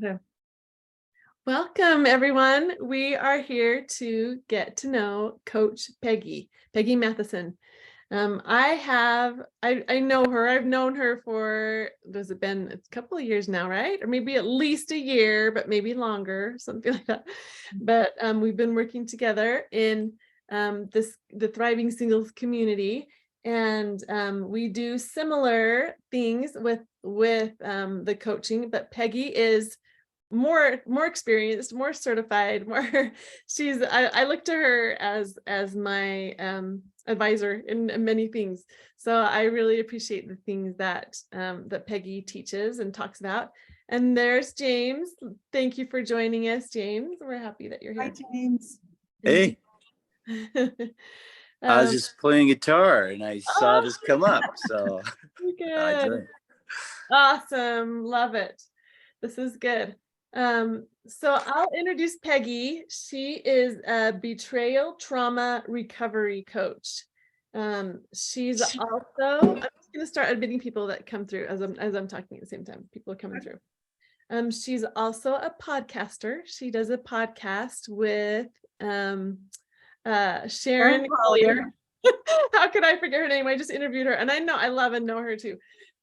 Okay. Welcome, everyone. We are here to get to know Coach Peggy Matheson. I know her. I've known her for, has it been a couple of years now, right? Or maybe at least a year, but maybe longer, something like that. But we've been working together in the Thriving Singles community, and we do similar things with the coaching. But Peggy is more experienced, more certified, more I look to her as my advisor in many things. So I really appreciate the things that Peggy teaches and talks about. And there's James. Thank you for joining us, James. We're happy that you're Hi, here. James. Hey, I was um, just playing guitar and I saw oh, this come up, so I good. joined. Awesome. Love it. This is good. So I'll introduce Peggy. She is a betrayal trauma recovery coach. She's also, I'm just going to start admitting people that come through as I'm talking at the same time. People are coming through. She's also a podcaster. She does a podcast with Sharon Collier. How could I forget her name? I just interviewed her, and I love and know her too.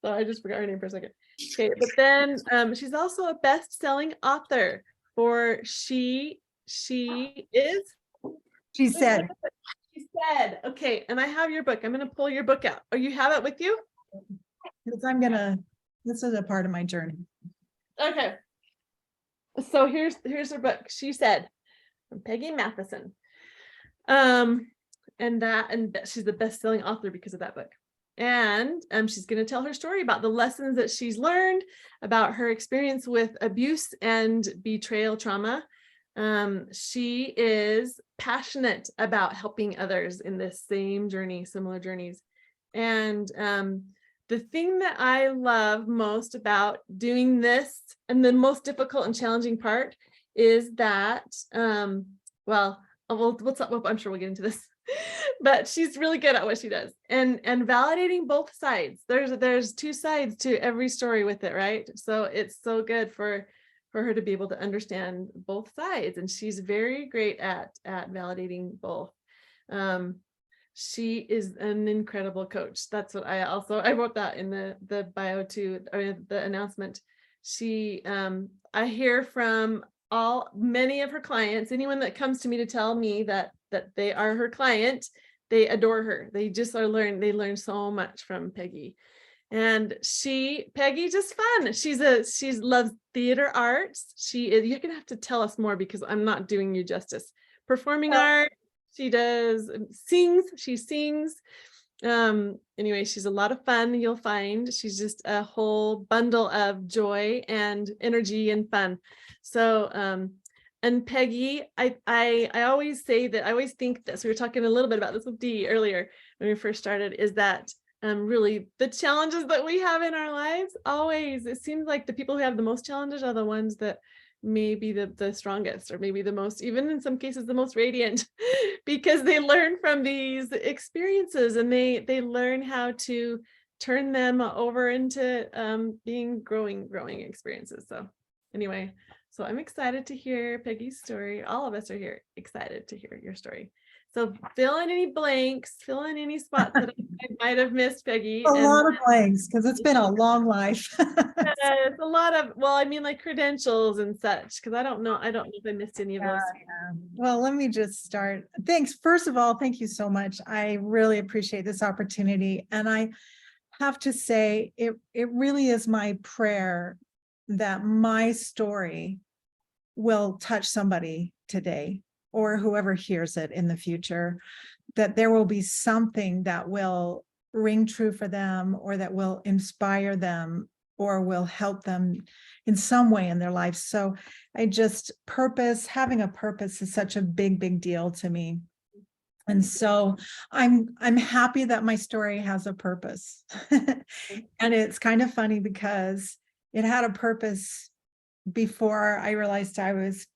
So I just forgot her name for a second. Okay, but then she's also a best-selling author for She Is. She said, She said, okay, and I have your book. I'm going to pull your book out. Oh, you have it with you? because this is a part of my journey. Okay. So here's her book. She Said, from Peggy Matheson. And she's the best-selling author because of that book. And she's going to tell her story about the lessons that she's learned about her experience with abuse and betrayal trauma. She is passionate about helping others in this same journey, similar journeys. And the thing that I love most about doing this, and the most difficult and challenging part, is that, I'm sure we'll get into this. But she's really good at what she does, and validating both sides. There's two sides to every story with it, right? So it's so good for her to be able to understand both sides, and she's very great at validating both. She is an incredible coach. That's what I wrote that in the bio too, or the announcement. She I hear from many of her clients, anyone that comes to me to tell me that they are her client, they adore her. They just they learn so much from Peggy. And Peggy just fun. She loves theater arts. You're gonna have to tell us more because I'm not doing you justice. Performing art, she sings. Anyway, she's a lot of fun. You'll find she's just a whole bundle of joy and energy and fun. So and Peggy, I always say that, I always think that, so we were talking a little bit about this with Dee earlier when we first started, is that really the challenges that we have in our lives, always, it seems like the people who have the most challenges are the ones that may be the strongest, or maybe the most, even in some cases, the most radiant, because they learn from these experiences, and they learn how to turn them over into being growing experiences. So anyway, so I'm excited to hear Peggy's story. All of us are here excited to hear your story. So fill in any blanks, fill in any spots that I might have missed, Peggy. A lot of blanks, because it's been a long life. It's a lot of, well, I mean, like credentials and such, because I don't know if I missed any of those. Well, let me just start. Thanks. First of all, thank you so much. I really appreciate this opportunity. And I have to say, it really is my prayer that my story will touch somebody today, or whoever hears it in the future, that there will be something that will ring true for them, or that will inspire them, or will help them in some way in their lives. So having a purpose is such a big deal to me. And so I'm happy that my story has a purpose. And it's kind of funny because it had a purpose before I realized I was,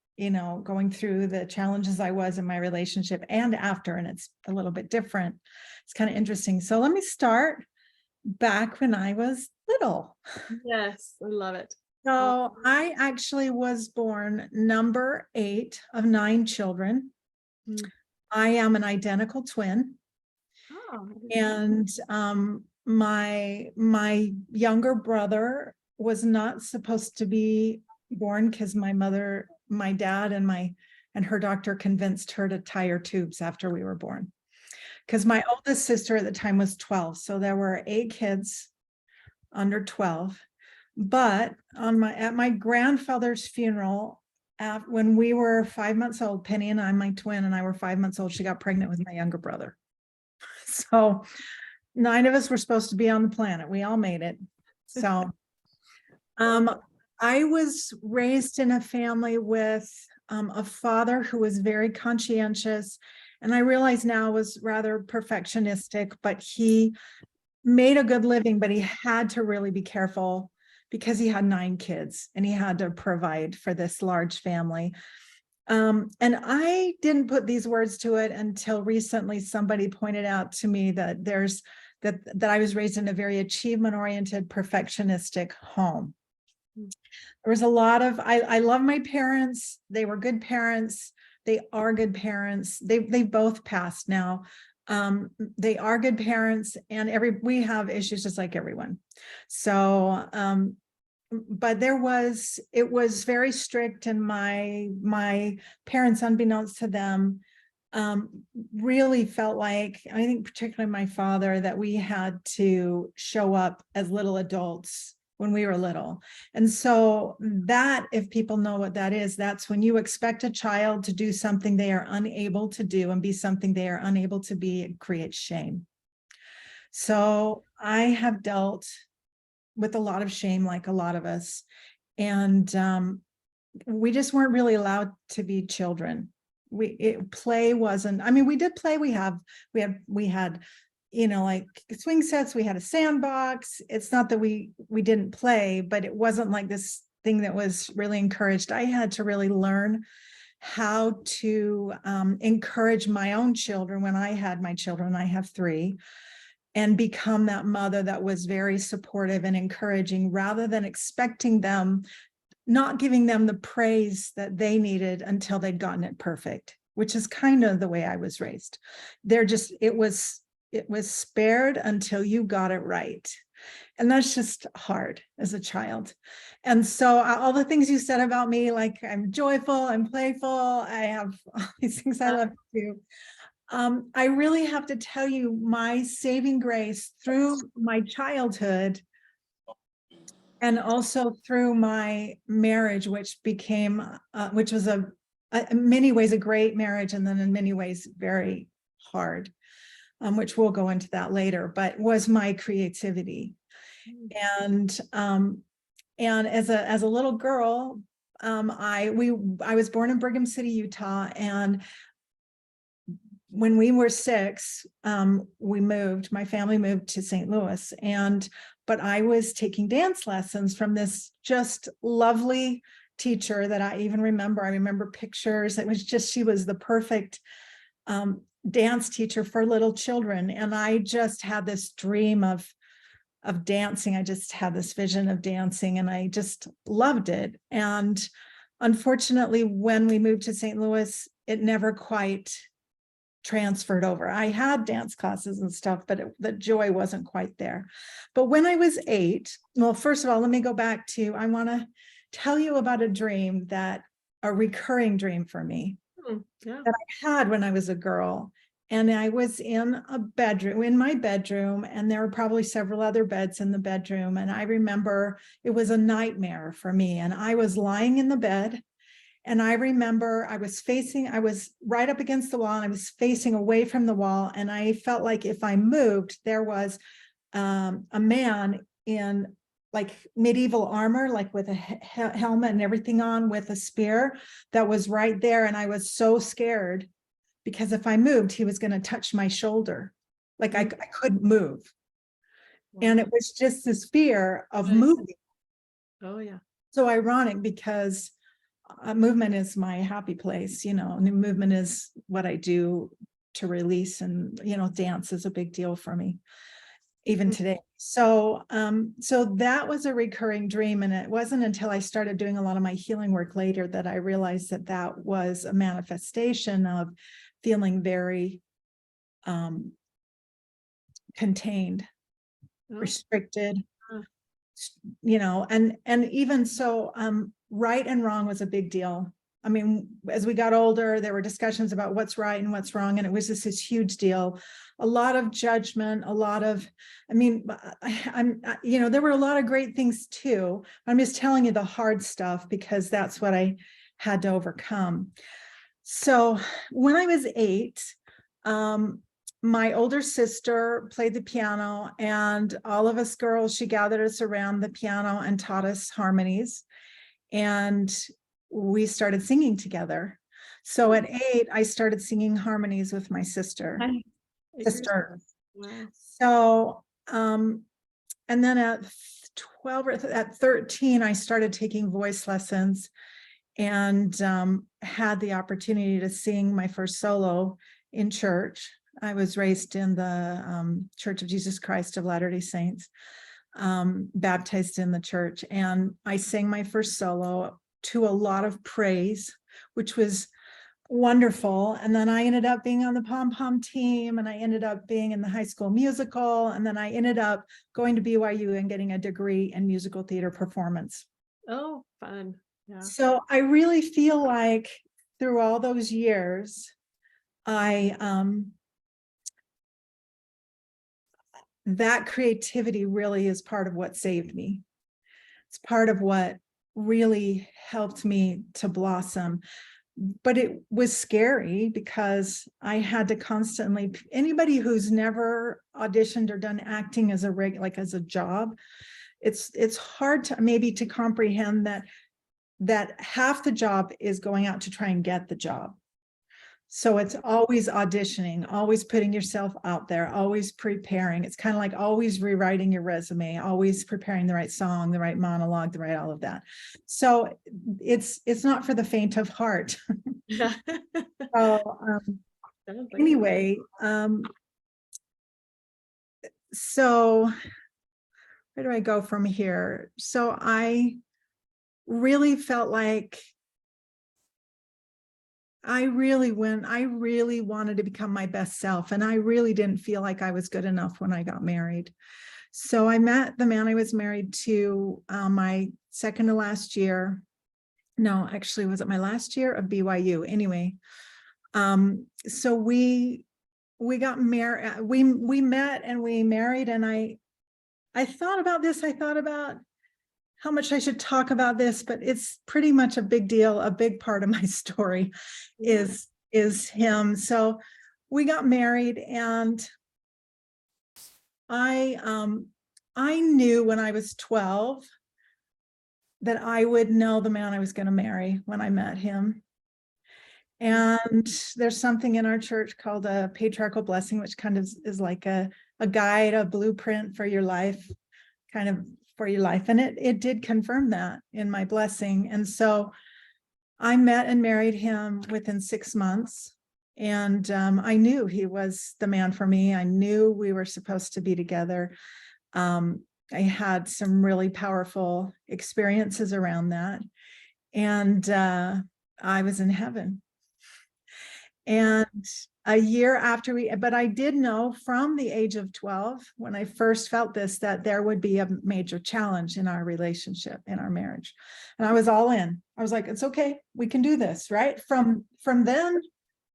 going through the challenges I was in my relationship, and after, and it's a little bit different. It's kind of interesting. So let me start back when I was little. Yes, I love it. So I actually was born number 8 of 9 children. Mm. I am an identical twin. Oh, I didn't know. And my younger brother was not supposed to be born because my dad and her doctor convinced her to tie her tubes after we were born. Because my oldest sister at the time was 12. So there were 8 kids under 12. But at my grandfather's funeral, when we were 5 months old, Penny and I, my twin and I were 5 months old, she got pregnant with my younger brother. So 9 of us were supposed to be on the planet. We all made it. So I was raised in a family with a father who was very conscientious, and I realize now was rather perfectionistic, but he made a good living, but he had to really be careful because he had 9 kids and he had to provide for this large family. And I didn't put these words to it until recently somebody pointed out to me that that I was raised in a very achievement-oriented, perfectionistic home. There was a lot of, I love my parents. They were good parents. They are good parents. They both passed now. They are good parents, and we have issues just like everyone. So, but it was very strict, and my parents, unbeknownst to them, really felt like, I think particularly my father, that we had to show up as little adults when we were little. And so that, if people know what that is, that's when you expect a child to do something they are unable to do and be something they are unable to be, it creates shame. So I have dealt with a lot of shame, like a lot of us. And we just weren't really allowed to be children. Play wasn't, I mean, we did play. We had, like swing sets, we had a sandbox. It's not that we didn't play, but it wasn't like this thing that was really encouraged. I had to really learn how to encourage my own children. When I had my children, I have 3, and become that mother that was very supportive and encouraging, rather than expecting them, not giving them the praise that they needed until they'd gotten it perfect, which is kind of the way I was raised. It was spared until you got it right. And that's just hard as a child. And so all the things you said about me, like I'm joyful, I'm playful, I have all these things I love to do. I really have to tell you, my saving grace through my childhood, and also through my marriage, which was in many ways a great marriage, and then in many ways very hard, which we'll go into that later, but was my creativity. And as a little girl, I was born in Brigham City, Utah, and when we were 6, my family moved to St. Louis, but I was taking dance lessons from this just lovely teacher that I even remember. I remember pictures. It was just, she was the perfect dance teacher for little children. And I just had this dream of dancing. I just had this vision of dancing, and I just loved it. And unfortunately, when we moved to St. Louis, it never quite transferred over. I had dance classes and stuff, but the joy wasn't quite there. But when I was 8, well, first of all, let me go back to, I want to tell you about a recurring dream for me that I had when I was a girl. And I was in my bedroom, and there were probably several other beds in the bedroom. And I remember it was a nightmare for me. And I was lying in the bed, and I remember I was right up against the wall, and I was facing away from the wall. And I felt like if I moved, there was a man in like medieval armor, like with a helmet and everything on, with a spear, that was right there. And I was so scared, because if I moved, he was going to touch my shoulder. Like I couldn't move. Wow. And it was just this fear of moving. Oh, yeah. So ironic, because movement is my happy place, and the movement is what I do to release, and, dance is a big deal for me. even Mm. today. So, so that was a recurring dream. And it wasn't until I started doing a lot of my healing work later that I realized that that was a manifestation of feeling very contained, Oh, restricted, uh, and even so, right and wrong was a big deal. I mean, as we got older, there were discussions about what's right and what's wrong, and it was just this huge deal. A lot of judgment, a lot of, I mean, there were a lot of great things too. I'm just telling you the hard stuff because that's what I had to overcome. So when I was 8, my older sister played the piano, and all of us girls, she gathered us around the piano and taught us harmonies. And we started singing together. So at 8, I started singing harmonies with my sister. nice. Sister. Wow. So, and then at 12 or at 13, I started taking voice lessons and had the opportunity to sing my first solo in church. I was raised in the Church of Jesus Christ of Latter-day Saints, baptized in the church, and I sang my first solo to a lot of praise, which was wonderful. And then I ended up being on the pom-pom team, and I ended up being in the High School Musical, and then I ended up going to BYU and getting a degree in musical theater performance. Oh, fun. Yeah. So I really feel like through all those years, that creativity really is part of what saved me. It's part of what really helped me to blossom. But it was scary because I had to constantly, anybody who's never auditioned or done acting as as a job, it's hard to maybe to comprehend that half the job is going out to try and get the job. So it's always auditioning, always putting yourself out there, always preparing. It's kind of like always rewriting your resume, always preparing the right song, the right monologue, the right all of that. So it's not for the faint of heart. Yeah. So Sounds like it. anyway, so where do I go from here? So I really felt like I really wanted to become my best self, and I really didn't feel like I was good enough when I got married. So I met the man I was married to my second to last year. No, actually, was it my last year of BYU? Anyway, so we got married. We met and we married, and I thought about this. I thought about how much I should talk about this, but it's pretty much a big deal. A big part of my story is him. So we got married, and I knew when I was 12 that I would know the man I was going to marry when I met him. And there's something in our church called a patriarchal blessing, which kind of is like a guide, a blueprint for your life, kind of for your life. And it did confirm that in my blessing. And so I met and married him within 6 months. And I knew he was the man for me. I knew we were supposed to be together. I had some really powerful experiences around that. And I was in heaven. And a year after but I did know from the age of 12, when I first felt this, that there would be a major challenge in our relationship, in our marriage. And I was all in. I was like, it's okay, we can do this, right? From then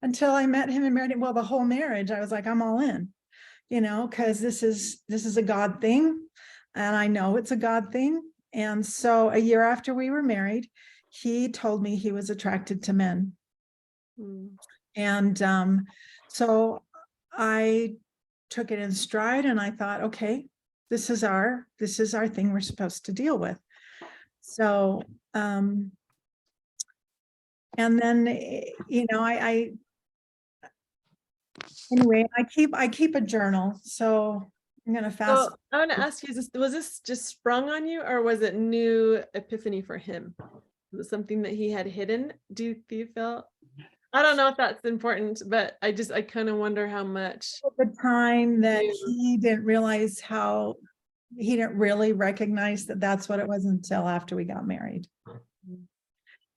until I met him and married him, well, the whole marriage, I was like, I'm all in, because this is a God thing. And I know it's a God thing. And so a year after we were married, he told me he was attracted to men. Mm. And so I took it in stride, and I thought, okay, this is our thing we're supposed to deal with. So and then anyway, I keep a journal. So I'm gonna fast. So I want to ask you, was this just sprung on you, or was it new epiphany for him? Was it something that he had hidden? Do you feel? I don't know if that's important, but I kind of wonder how much. At the time that Yeah. he didn't realize how, he didn't really recognize that that's what it was until after we got married.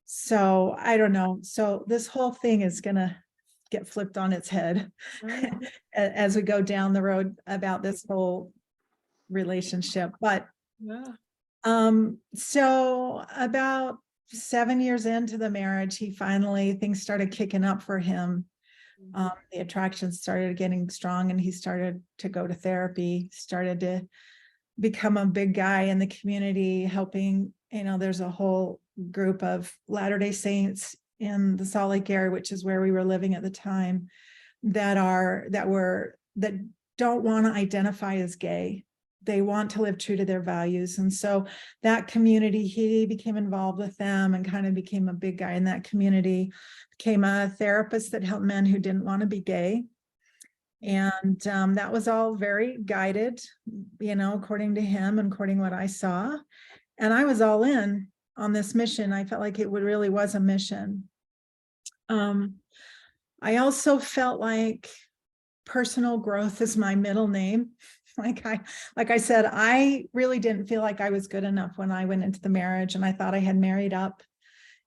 So I don't know. So this whole thing is gonna get flipped on its head as we go down the road about this whole relationship. But Yeah. so about 7 years into the marriage, things started kicking up for him. The attraction started getting strong and he started to go to therapy, started to become a big guy in the community, helping, there's a whole group of Latter-day Saints in the Salt Lake area, which is where we were living at the time, that don't want to identify as gay. They want to live true to their values. And so that community, he became involved with them and kind of became a big guy in that community, became a therapist that helped men who didn't want to be gay. And that was all very guided, according to him and according to what I saw. And I was all in on this mission. I felt like it really was a mission. I also felt like personal growth is my middle name. Like I said, I really didn't feel like I was good enough when I went into the marriage, and I thought I had married up.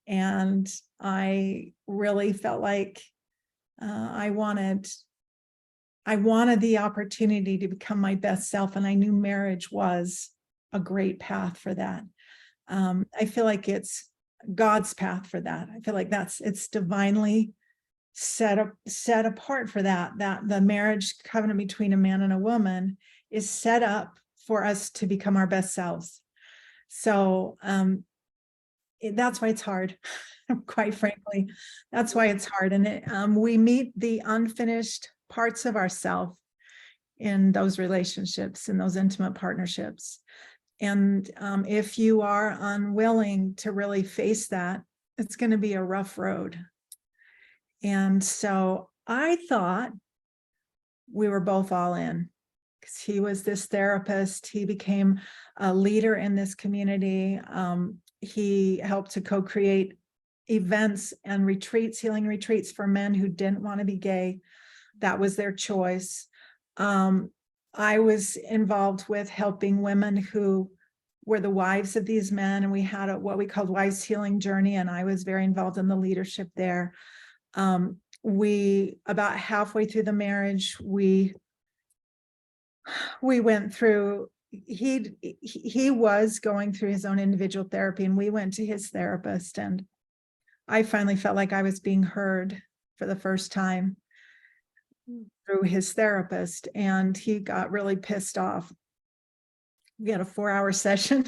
And I really felt like I wanted the opportunity to become my best self. And I knew marriage was a great path for that. I feel like it's God's path for that. I feel like it's divinely set apart for that the marriage covenant between a man and a woman is set up for us to become our best selves. So that's why it's hard. Quite frankly, that's why it's hard. And we meet the unfinished parts of ourselves in those relationships, in those intimate partnerships. And if you are unwilling to really face that, it's going to be a rough road. And so I thought we were both all in, because he was this therapist. He became a leader in this community. He helped to co-create events and retreats, healing retreats for men who didn't want to be gay. That was their choice. I was involved with helping women who were the wives of these men, and we had what we called Wives Healing Journey, and I was very involved in the leadership there. We, about halfway through the marriage, we went through, he was going through his own individual therapy, and we went to his therapist, and I finally felt like I was being heard for the first time through his therapist, and he got really pissed off. We had a 4-hour session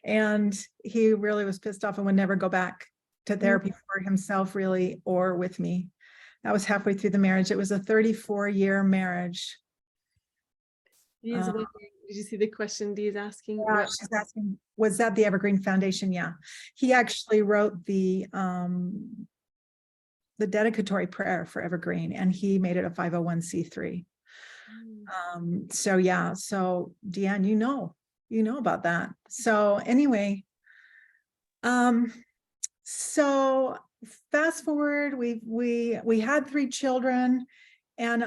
and he really was pissed off and would never go back to therapy for himself, really, or with me. That was halfway through the marriage. It was a 34-year marriage. Did you see the question Dee's asking? Yeah, she's asking, was that the Evergreen Foundation? Yeah. He actually wrote the dedicatory prayer for Evergreen, and he made it a 501c3. So yeah, so Deanne, you know about that. So anyway, so fast forward, we had 3 children, and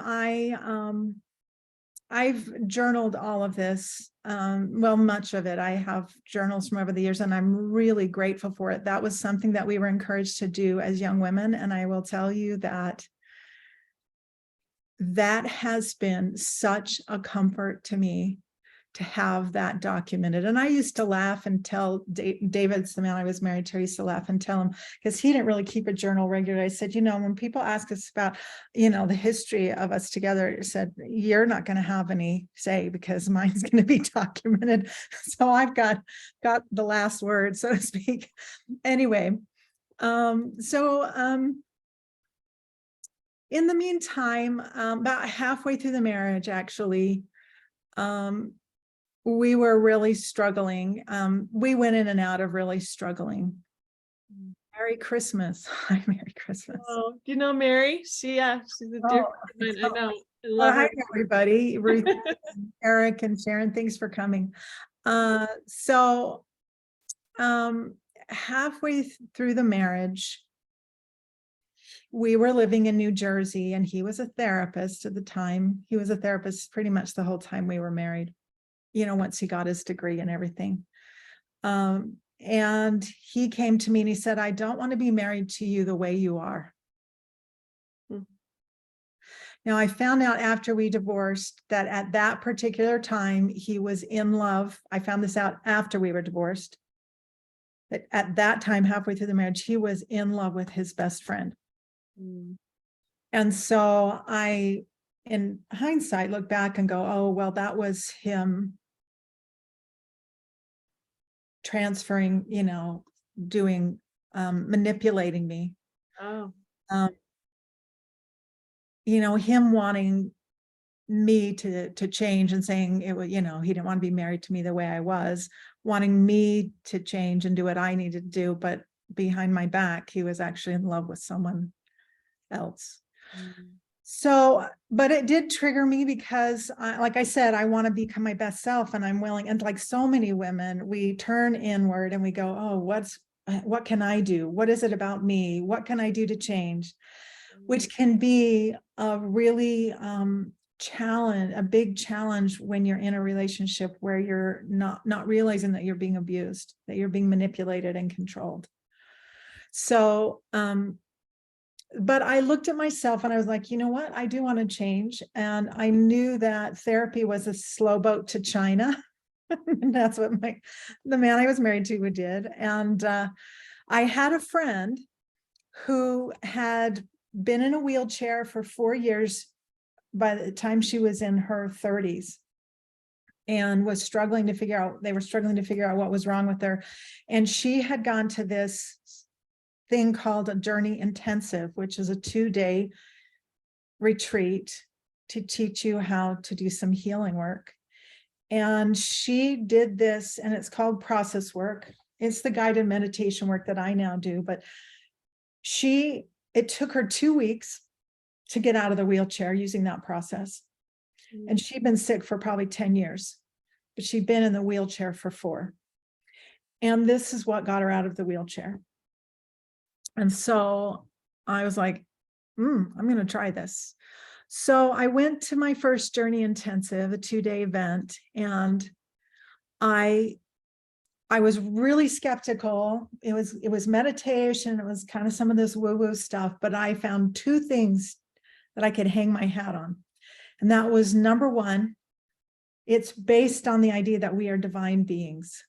I've journaled all of this. Well, much of it. I have journals from over the years, and I'm really grateful for it. That was something that we were encouraged to do as young women. And I will tell you that has been such a comfort to me to have that documented. And I used to laugh and tell David's the man I was married to, I used to laugh and tell him, because he didn't really keep a journal regularly. I said, when people ask us about, the history of us together, I said, you're not going to have any say, because mine's going to be documented. So I've got the last word, so to speak. Anyway, in the meantime, about halfway through the marriage, actually, we were really struggling. We went in and out of really struggling. Merry Christmas. Hi, Merry Christmas. Oh, do you know Mary? She's a dear friend of mine. I know. I love her. Hi, everybody. Ruth, Eric, and Sharon, thanks for coming. So halfway through the marriage, we were living in New Jersey, and he was a therapist at the time. He was a therapist pretty much the whole time we were married, once he got his degree and everything. And he came to me and he said, I don't want to be married to you the way you are. Now, I found out after we divorced that at that particular time, he was in love. I found this out after we were divorced. That at that time, halfway through the marriage, he was in love with his best friend. And so I, in hindsight, look back and go, oh, well, that was him transferring, doing, manipulating me. Oh. Him wanting me to change and saying it was, he didn't want to be married to me the way I was, wanting me to change and do what I needed to do. But behind my back, he was actually in love with someone else. So, but it did trigger me because like I said, I want to become my best self, and I'm willing. And like so many women, we turn inward and we go, oh, what can I do? What is it about me? What can I do to change? Which can be a really a big challenge when you're in a relationship where you're not realizing that you're being abused, that you're being manipulated and controlled. So, but I looked at myself and I was like, you know what? I do want to change. And I knew that therapy was a slow boat to China. And that's what the man I was married to did. And I had a friend who had been in a wheelchair for 4 years by the time she was in her 30s, and was struggling to figure out, they were struggling to figure out what was wrong with her. And she had gone to this thing called a Journey Intensive, which is a 2-day retreat to teach you how to do some healing work. And she did this, and it's called process work. It's the guided meditation work that I now do, but it took her 2 weeks to get out of the wheelchair using that process. And she'd been sick for probably 10 years, but she'd been in the wheelchair for 4. And this is what got her out of the wheelchair. And so I was like, I'm going to try this. So I went to my first Journey Intensive, a 2-day event, and I was really skeptical. It was meditation. It was kind of some of this woo-woo stuff, but I found 2 things that I could hang my hat on. And that was, number one, it's based on the idea that we are divine beings.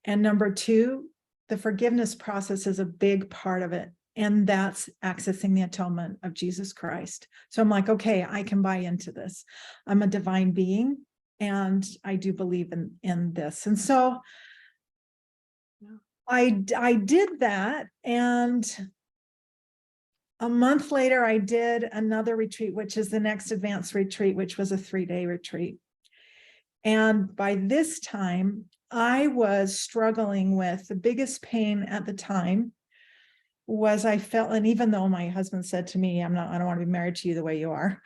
And number 2, the forgiveness process is a big part of it. And that's accessing the atonement of Jesus Christ. So I'm like, okay, I can buy into this. I'm a divine being, and I do believe in this. And so I did that. And a month later, I did another retreat, which is the next advanced retreat, which was a 3-day retreat. And by this time, I was struggling with the biggest pain at the time was I felt, and even though my husband said to me, I don't want to be married to you the way you are.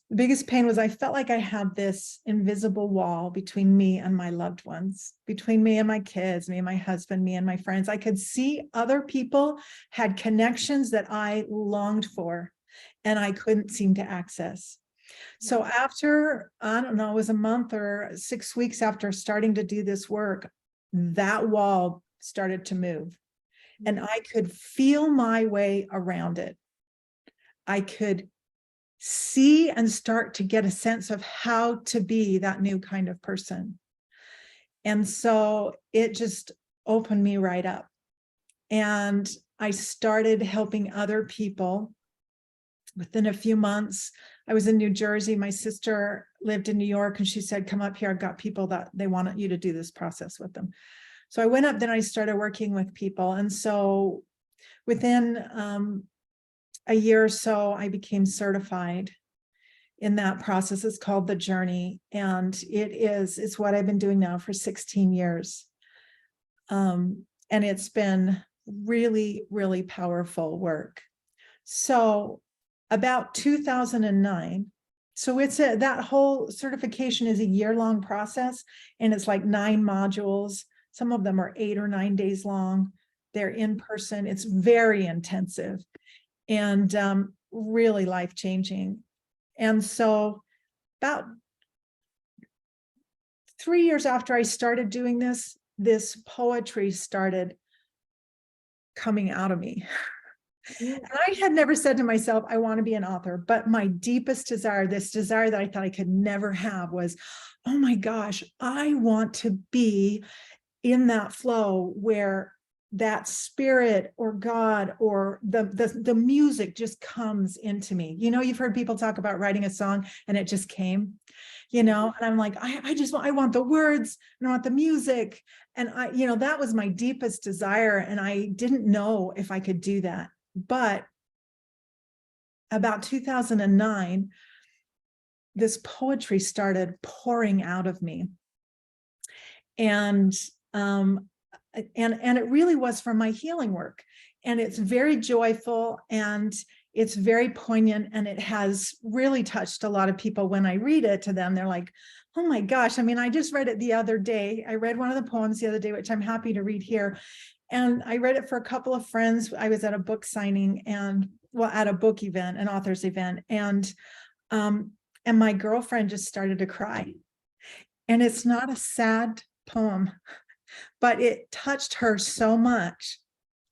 The biggest pain was I felt like I had this invisible wall between me and my loved ones, between me and my kids, me and my husband, me and my friends. I could see other people had connections that I longed for, and I couldn't seem to access. So after, I don't know, it was a month or 6 weeks after starting to do this work, that wall started to move, and I could feel my way around it. I could see and start to get a sense of how to be that new kind of person. And so it just opened me right up. And I started helping other people. Within a few months, I was in New Jersey. My sister lived in New York, and she said, come up here. I've got people that they want you to do this process with them. So I went up, then I started working with people. And so within a year or so, I became certified in that process. It's called the Journey, and it's what I've been doing now for 16 years. And it's been really, really powerful work. So about 2009, so that whole certification is a year-long process, and it's like 9 modules. Some of them are 8 or 9 days long. They're in person. It's very intensive. and really life-changing. And so about 3 years after I started doing this, this poetry started coming out of me. And I had never said to myself, I want to be an author, but my deepest desire, this desire that I thought I could never have, was, oh my gosh, I want to be in that flow where that spirit or God or the music just comes into me. You know, you've heard people talk about writing a song and it just came, you know, and I'm like, I want the words and I want the music. And that was my deepest desire. And I didn't know if I could do that. But about 2009, this poetry started pouring out of me. And it really was from my healing work. And it's very joyful and it's very poignant, and it has really touched a lot of people. When I read it to them, they're like, oh my gosh. I mean, I just read it the other day. I read one of the poems the other day, which I'm happy to read here. And I read it for a couple of friends. I was at a book signing at a book event, an author's event. And my girlfriend just started to cry. And it's not a sad poem, but it touched her so much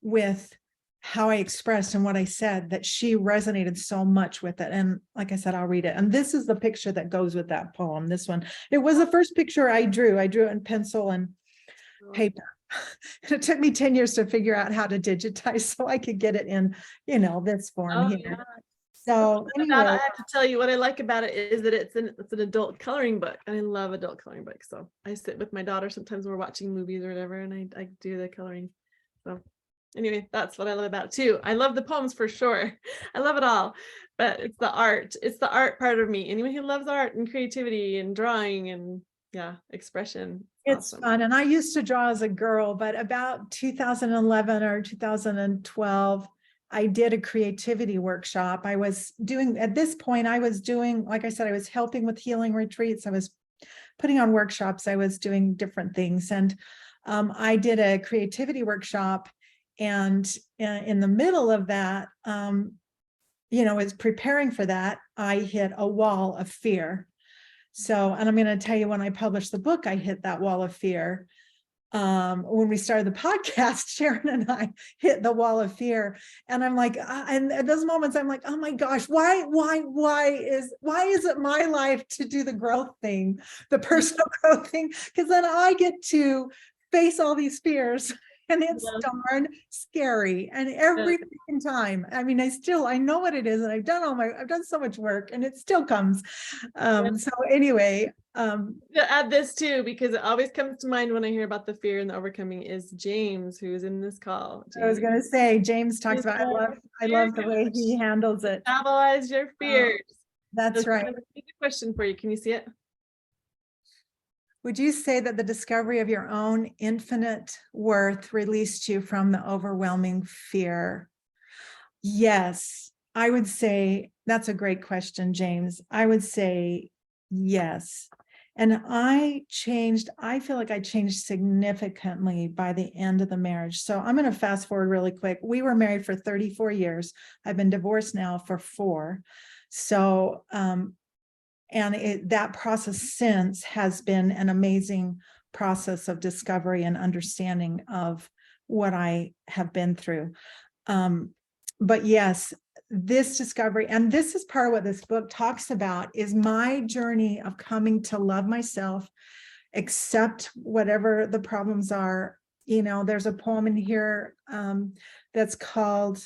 with how I expressed and what I said that she resonated so much with it. And like I said, I'll read it. And this is the picture that goes with that poem. This one, it was the first picture I drew. I drew it in pencil and paper. It took me 10 years to figure out how to digitize so I could get it in, this form here. Yeah. So I anyway, have to tell you, what I like about it is that it's an adult coloring book, and I love adult coloring books. So I sit with my daughter sometimes when we're watching movies or whatever, and I do the coloring. So anyway, that's what I love about it too. I love the poems for sure. I love it all, but it's the art. It's the art part of me. Anyone who loves art and creativity and drawing and expression. it's awesome. fun. And I used to draw as a girl, but about 2011 or 2012, I did a creativity workshop. At this point, I was doing, like I said, I was helping with healing retreats. I was putting on workshops. I was doing different things. And I did a creativity workshop. And in the middle of that, as preparing for that, I hit a wall of fear. So, and I'm going to tell you, when I published the book, I hit that wall of fear. When we started the podcast, Sharon and I hit the wall of fear. And I'm like, and at those moments, I'm like, oh my gosh, why is it my life to do the growth thing, the personal growth thing? Because then I get to face all these fears. And it's darn scary. And every freaking time, I mean, I know what it is, and I've done so much work, and it still comes. So anyway, to add this too, because it always comes to mind when I hear about the fear and the overcoming, is James, who is in this call. James. I was going to say, James talks about, I love the way he handles it. Metabolize your fears. That's right. I have a question for you. Can you see it? Would you say that the discovery of your own infinite worth released you from the overwhelming fear? Yes, I would say that's a great question, James. I would say yes. And I feel like I changed significantly by the end of the marriage. So I'm going to fast forward really quick. We were married for 34 years. I've been divorced now for 4. So, that process since has been an amazing process of discovery and understanding of what I have been through. But yes, this discovery, and this is part of what this book talks about, is my journey of coming to love myself, accept whatever the problems are. There's a poem in here that's called,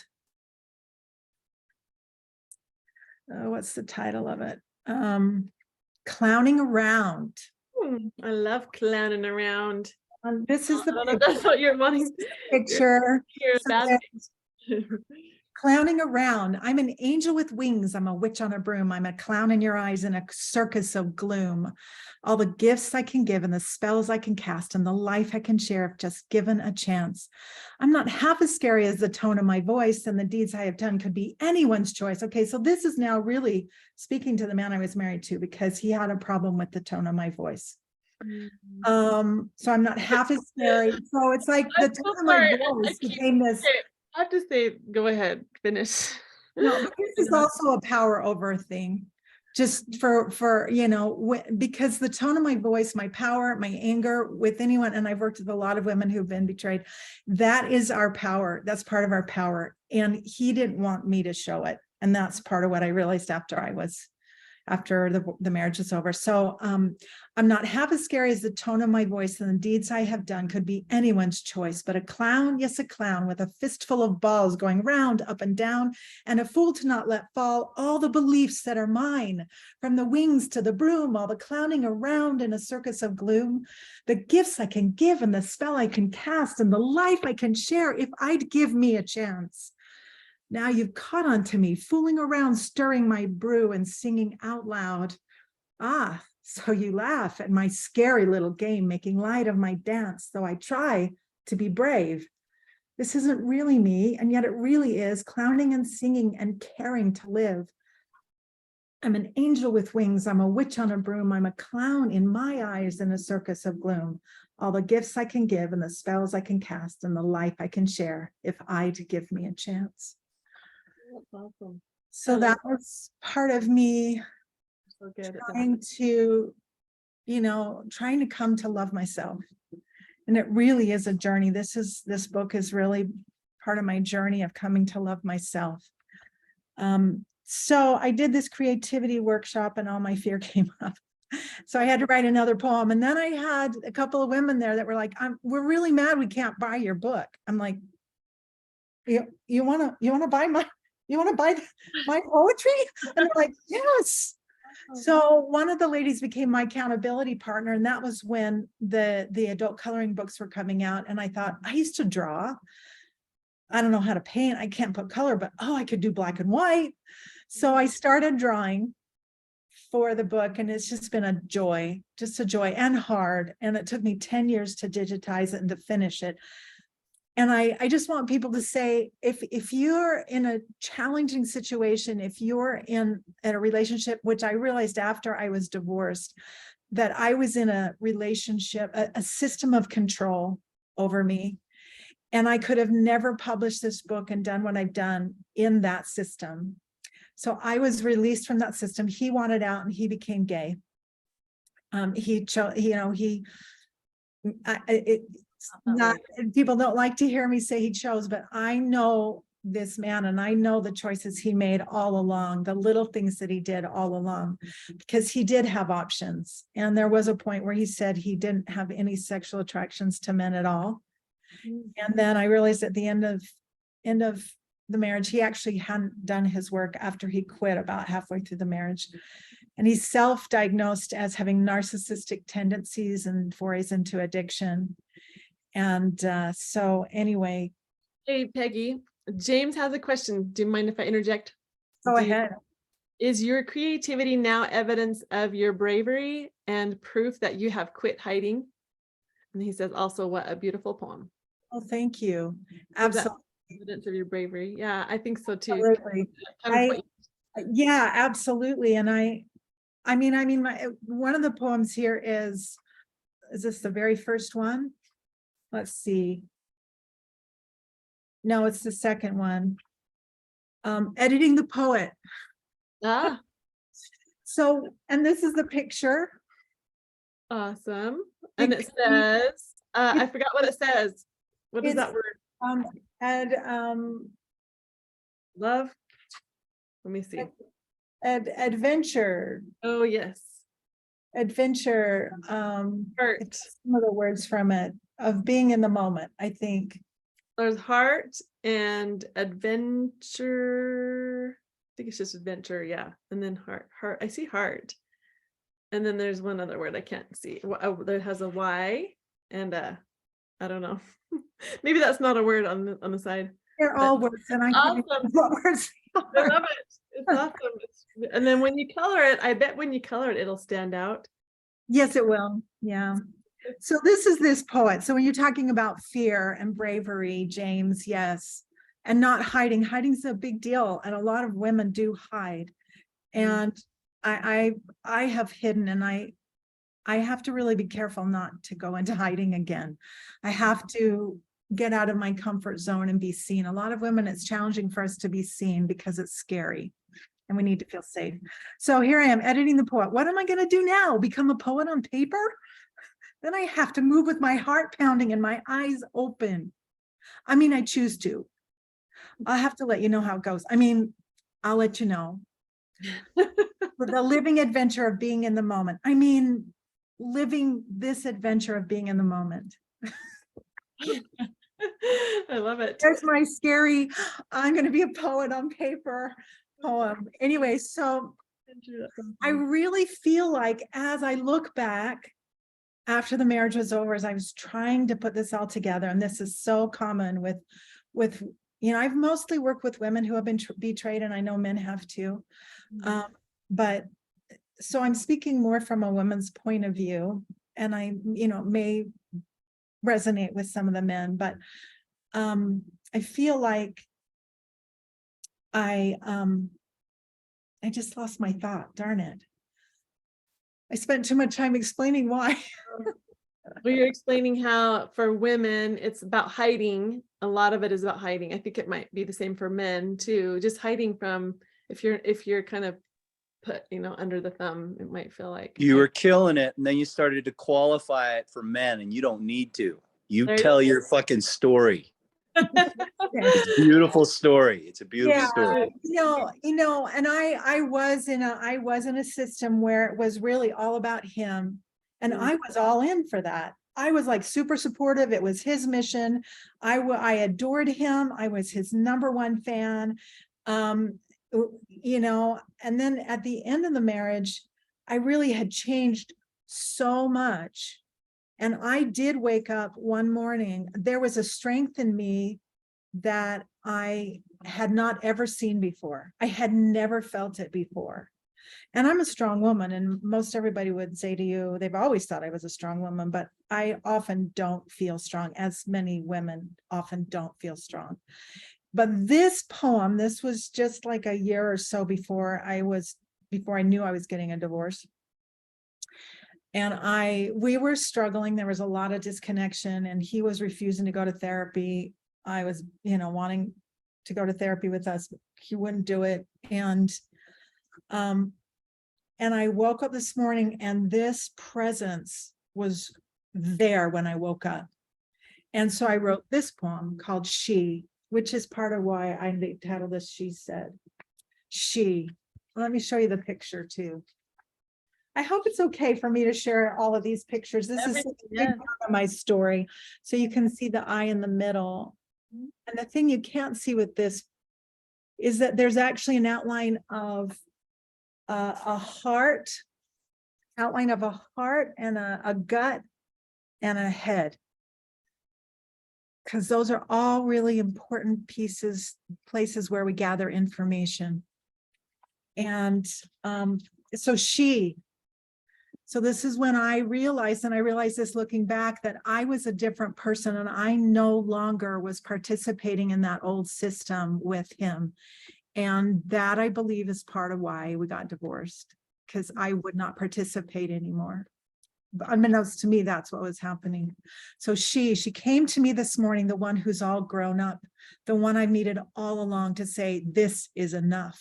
what's the title of it? Clowning Around. I love clowning around. This is the that's what you're wanting. picture. So Clowning around. I'm an angel with wings. I'm a witch on a broom. I'm a clown in your eyes in a circus of gloom. All the gifts I can give and the spells I can cast and the life I can share if just given a chance. I'm not half as scary as the tone of my voice, and the deeds I have done could be anyone's choice. Okay, so this is now really speaking to the man I was married to, because he had a problem with the tone of my voice. So I'm not half as scary. So it's like the tone of my voice became this. I have to say, go ahead, finish. No, but this is also a power over thing. Just for because the tone of my voice, my power, my anger with anyone, and I've worked with a lot of women who've been betrayed. That is our power. That's part of our power. And he didn't want me to show it. And that's part of what I realized after the marriage is over. So I'm not half as scary as the tone of my voice, and the deeds I have done could be anyone's choice, but a clown, yes, a clown with a fistful of balls going round, up and down, and a fool to not let fall all the beliefs that are mine, from the wings to the broom, all the clowning around in a circus of gloom, the gifts I can give and the spell I can cast and the life I can share if I'd give me a chance. Now you've caught on to me, fooling around, stirring my brew and singing out loud. Ah, so you laugh at my scary little game, making light of my dance, though I try to be brave. This isn't really me, and yet it really is, clowning and singing and caring to live. I'm an angel with wings, I'm a witch on a broom, I'm a clown in my eyes in a circus of gloom. All the gifts I can give and the spells I can cast and the life I can share if I'd give me a chance. That's awesome. So that was part of me So good. trying to come to love myself. And it really is a journey. This book is really part of my journey of coming to love myself. So I did this creativity workshop and all my fear came up. So I had to write another poem. And then I had a couple of women there that were like, we're really mad we can't buy your book. I'm like, you want to buy my poetry? And they're like, yes. So one of the ladies became my accountability partner. And that was when the adult coloring books were coming out. And I thought, I used to draw. I don't know how to paint. I can't put color, but I could do black and white. So I started drawing for the book, and it's just been a joy and hard. And it took me 10 years to digitize it and to finish it. And I just want people to say, if you're in a challenging situation, if you're in a relationship, which I realized after I was divorced, that I was in a relationship, a system of control over me. And I could have never published this book and done what I've done in that system. So I was released from that system. He wanted out and he became gay. Not people don't like to hear me say he chose, but I know this man and I know the choices he made all along, the little things that he did all along, because he did have options. And there was a point where he said he didn't have any sexual attractions to men at all. And then I realized at the end of the marriage, he actually hadn't done his work after he quit about halfway through the marriage. And he's self-diagnosed as having narcissistic tendencies and forays into addiction. And so anyway. Hey, Peggy, James has a question. Do you mind if I interject? Go ahead. Is your creativity now evidence of your bravery and proof that you have quit hiding? And he says also, what a beautiful poem. Oh, thank you. Absolutely. Evidence of your bravery. Yeah, I think so too. Absolutely. Yeah, absolutely. And I mean, one of the poems here is this the very first one? Let's see. No, it's the second one. Editing the Poet. Ah, So, and this is the picture. awesome. And it says, I forgot what it says. What is that word? Love. Let me see. Adventure. Oh, yes. Adventure. Heart. Some of the words from it, of being in the moment, I think. There's heart and adventure. I think it's just adventure, yeah. And then heart. I see heart. And then there's one other word I can't see. That has a Y and I don't know. Maybe that's not a word on the side. They're all words, and I Awesome. what words. I love it. It's awesome. And then when you color it, I bet when you color it, it'll stand out. Yes, it will. Yeah. So this is this poet. So when you're talking about fear and bravery, James, yes. And not hiding. Hiding's a big deal. And a lot of women do hide. And I have hidden, and I have to really be careful not to go into hiding again. I have to get out of my comfort zone and be seen. A lot of women, it's challenging for us to be seen because it's scary and we need to feel safe. So here I am editing the poet. What am I going to do now? Become a poet on paper? Then I have to move with my heart pounding and my eyes open. I mean, I choose to. I'll have to let you know how it goes. I mean, I'll let you know. The living adventure of being in the moment. I mean, living this adventure of being in the moment. I love it. There's my scary, I'm going to be a poet on paper poem. Anyway, so I really feel like as I look back after the marriage was over, as I was trying to put this all together, and this is so common with I've mostly worked with women who have been betrayed, and I know men have too. But so I'm speaking more from a woman's point of view, and I, may resonate with some of the men, but I feel like I just lost my thought. Darn it. I spent too much time explaining why. Well, you're explaining how for women, it's about hiding. A lot of it is about hiding. I think it might be the same for men too. Just hiding from, if you're kind of put, under the thumb, it might feel like You were killing it, and then you started to qualify it for men, and you don't need to. You There tell your fucking story. It's a beautiful story. It's a beautiful story. And I was in a system where it was really all about him, and I was all in for that. I was like super supportive. It was his mission. I adored him. I was his number one fan. And then at the end of the marriage, I really had changed so much. And I did wake up one morning. There was a strength in me that I had not ever seen before. I had never felt it before. And I'm a strong woman, and most everybody would say to you, they've always thought I was a strong woman, but I often don't feel strong, as many women often don't feel strong. But this poem, this was just like a year or so before I knew I was getting a divorce. And we were struggling. There was a lot of disconnection, and he was refusing to go to therapy. I was, wanting to go to therapy with us, but he wouldn't do it. And I woke up this morning, and this presence was there when I woke up. And so I wrote this poem called She, which is part of why I titled this She Said. She. Let me show you the picture too. I hope it's okay for me to share all of these pictures. This is a big part of my story. So you can see the eye in the middle. And the thing you can't see with this is that there's actually an outline of a heart, and a gut and a head. Because those are all really important places where we gather information. And so this is when I realized, and I realized this looking back, that I was a different person, and I no longer was participating in that old system with him. And that, I believe, is part of why we got divorced, because I would not participate anymore. But unbeknownst to me, that's what was happening. So she came to me this morning, the one who's all grown up, the one I've needed all along to say, this is enough.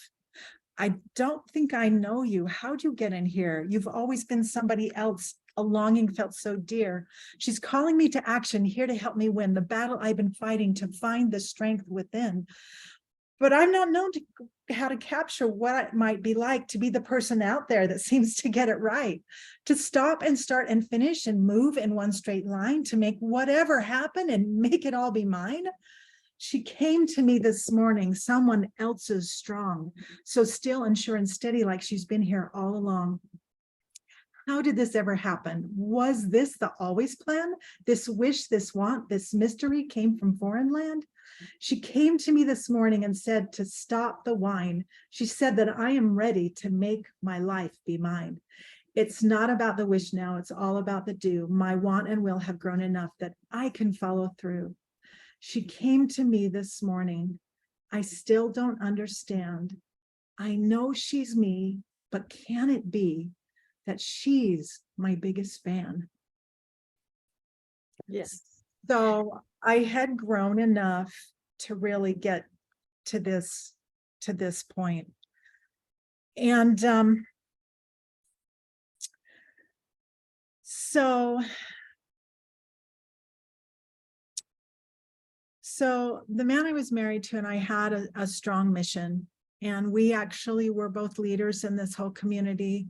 I don't think I know you. How'd you get in here? You've always been somebody else. A longing felt so dear. She's calling me to action, here to help me win the battle I've been fighting, to find the strength within. But I'm not known how to capture what it might be like to be the person out there that seems to get it right, to stop and start and finish and move in one straight line, to make whatever happen and make it all be mine. She came to me this morning, someone else's strong, so still and sure and steady, like she's been here all along. How did this ever happen? Was this the always plan? This wish, this want, this mystery came from foreign land? She came to me this morning and said to stop the whine. She said that I am ready to make my life be mine. It's not about the wish now, it's all about the do. My want and will have grown enough that I can follow through. She came to me this morning. I still don't understand. I know she's me, but can it be that she's my biggest fan? Yes. So I had grown enough to really get to this point. And so the man I was married to and I had a strong mission, and we actually were both leaders in this whole community.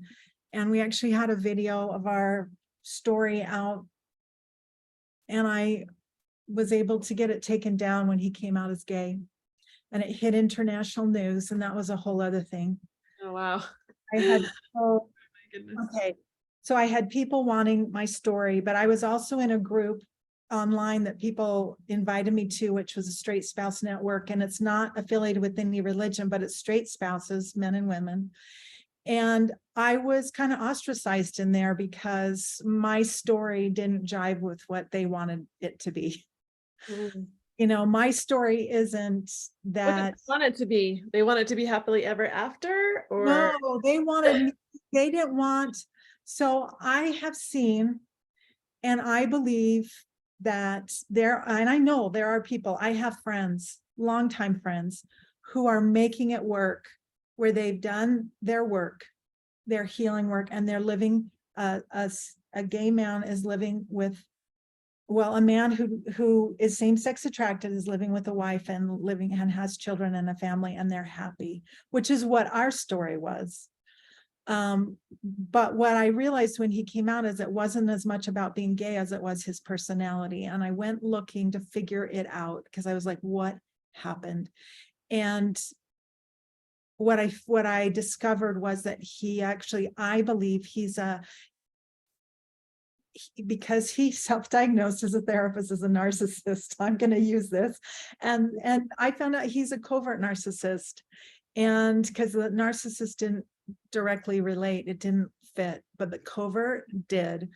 And we actually had a video of our story out, and I was able to get it taken down when he came out as gay, and it hit international news, and that was a whole other thing. Oh, wow. I had, My goodness. okay, so I had people wanting my story, but I was also in a group online that people invited me to, which was a straight spouse network, and it's not affiliated with any religion, but it's straight spouses, men and women. And I was kind of ostracized in there because my story didn't jive with what they wanted it to be. Mm. You know, my story isn't What that. did they want it to be? They want it to be happily ever after, or No, they wanted, they didn't want. So I have seen, and I believe that there, and I know there are people, I have friends, longtime friends, who are making it work, where they've done their work, their healing work, and they're living, a gay man is living with, well, a man who is same-sex attracted is living with a wife and living and has children and a family, and they're happy, which is what our story was. But what I realized when he came out is it wasn't as much about being gay as it was his personality. And I went looking to figure it out because I was like, what happened? And what I discovered was that he actually, I believe he's because he self-diagnosed as a therapist as a narcissist. I'm going to use this. And I found out he's a covert narcissist. And because the narcissist didn't directly relate, it didn't fit, but the covert did.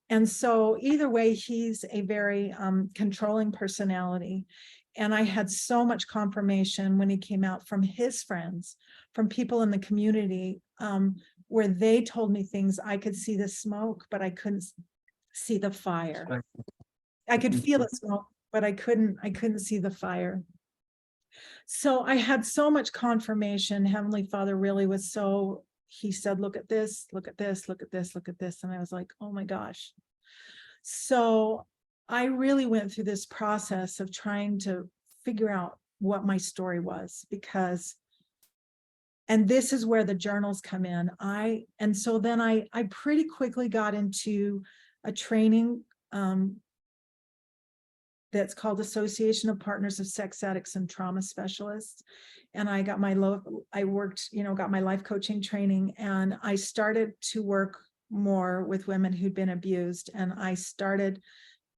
And so either way, he's a very controlling personality. And I had so much confirmation when he came out from his friends, from people in the community, where they told me things. I could see the smoke, but I couldn't see the fire. I could feel the smoke, but I couldn't see the fire. So I had so much confirmation. Heavenly Father really was so, he said, look at this, look at this, look at this, look at this. And I was like, oh my gosh. So I really went through this process of trying to figure out what my story was, because, and this is where the journals come in. And so then I pretty quickly got into a training that's called Association of Partners of Sex Addicts and Trauma Specialists. And I got my got my life coaching training, and I started to work more with women who'd been abused. And I started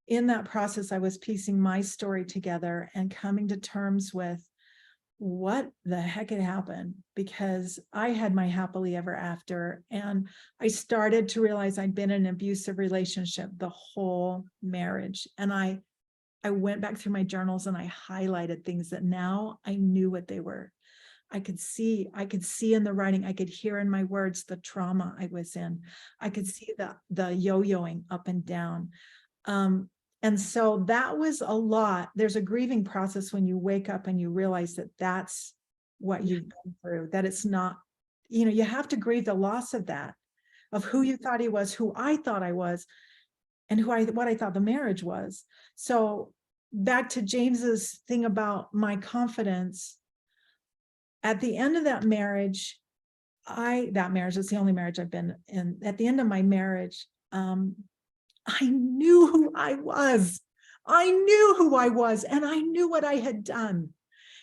in that process, I was piecing my story together and coming to terms with what the heck had happened, because I had my happily ever after. And I started to realize I'd been in an abusive relationship the whole marriage. And I went back through my journals and I highlighted things that now I knew what they were. I could see in the writing, I could hear in my words the trauma I was in. I could see the yo-yoing up and down. And so that was a lot. There's a grieving process when you wake up and you realize that that's what you've been through, that it's not, you have to grieve the loss of that, of who you thought he was, who I thought I was, and what I thought the marriage was. So back to James's thing about my confidence, at the end of that marriage, is the only marriage I've been in. At the end of my marriage, I knew who I was. I knew who I was, and I knew what I had done.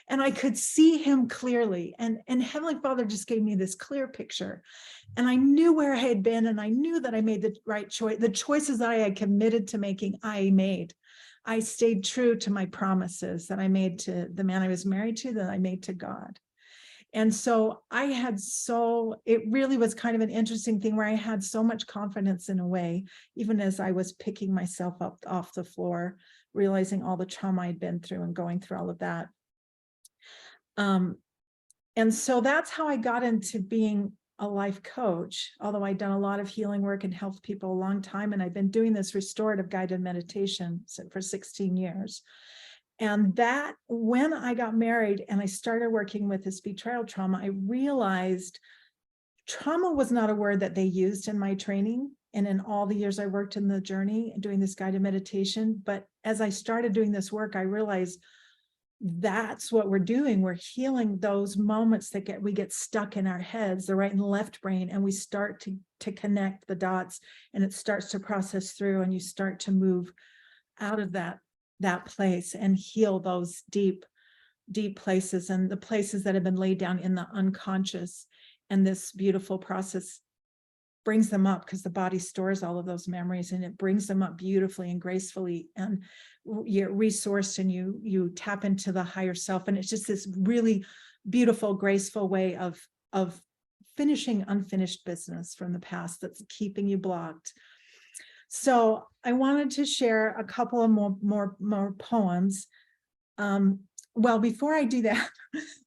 And I could see him clearly. And Heavenly Father just gave me this clear picture. And I knew where I had been, and I knew that I made the right choice. The choices I had committed to making, I made. I stayed true to my promises that I made to the man I was married to, that I made to God. And so it really was kind of an interesting thing where I had so much confidence in a way, even as I was picking myself up off the floor, realizing all the trauma I'd been through and going through all of that. And so that's how I got into being a life coach, although I'd done a lot of healing work and helped people a long time. And I've been doing this restorative guided meditation for 16 years. And that when I got married and I started working with this betrayal trauma, I realized trauma was not a word that they used in my training and in all the years I worked in the journey doing this guided meditation. But as I started doing this work, I realized that's what we're doing. We're healing those moments that we get stuck in our heads, the right and the left brain, and we start to connect the dots, and it starts to process through, and you start to move out of that place and heal those deep places and the places that have been laid down in the unconscious. And this beautiful process brings them up because the body stores all of those memories, and it brings them up beautifully and gracefully, and you're resourced, and you tap into the higher self. And it's just this really beautiful, graceful way of finishing unfinished business from the past that's keeping you blocked. So I wanted to share a couple of more poems. Well, before I do that,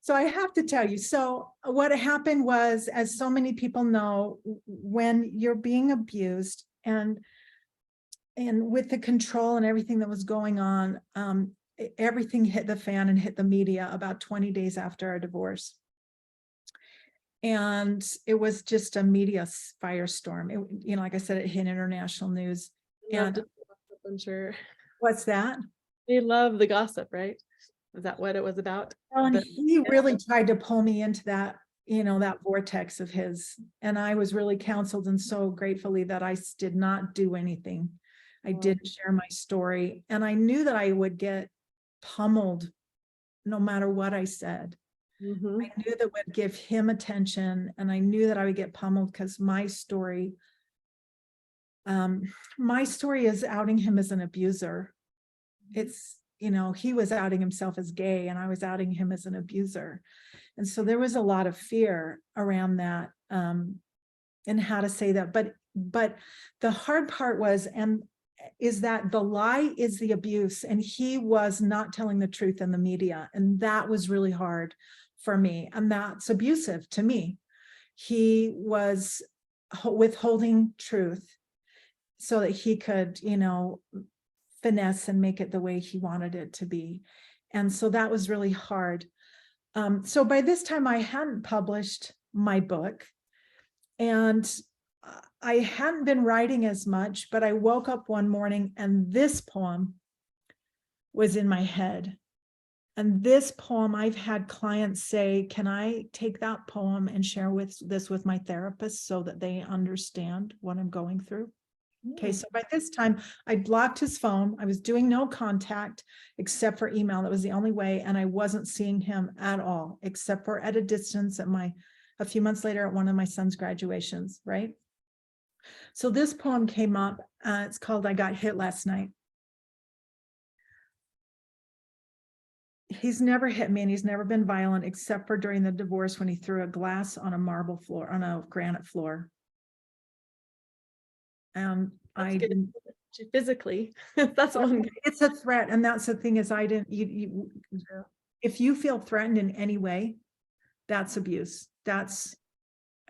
so I have to tell you, so what happened was, as so many people know, when you're being abused and with the control and everything that was going on, everything hit the fan and hit the media about 20 days after our divorce. And it was just a media firestorm. It, like I said, it hit international news. And I'm sure. What's that? They love the gossip, right? Is that what it was about? Well, and he really tried to pull me into that, that vortex of his. And I was really counseled, and so gratefully that I did not do anything. I did share my story, and I knew that I would get pummeled no matter what I said. Mm-hmm. I knew that would give him attention, and I knew that I would get pummeled because my story is outing him as an abuser. It's, he was outing himself as gay, and I was outing him as an abuser. And so there was a lot of fear around that, and how to say that. But the hard part is that the lie is the abuse, and he was not telling the truth in the media. And that was really hard for me. And that's abusive to me. He was withholding truth so that he could, finesse and make it the way he wanted it to be. And so that was really hard. So by this time I hadn't published my book, and I hadn't been writing as much, but I woke up one morning and this poem was in my head. And this poem, I've had clients say, can I take that poem and share this with my therapist so that they understand what I'm going through? Okay, so by this time, I blocked his phone. I was doing no contact except for email. That was the only way. And I wasn't seeing him at all, except for at a distance a few months later at one of my son's graduations, right? So this poem came up. It's called I Got Hit Last Night. He's never hit me, and he's never been violent except for during the divorce when he threw a glass on a marble floor, on a granite floor. And I didn't physically. That's one. It's a threat, and that's the thing is I didn't. If you feel threatened in any way, that's abuse. That's,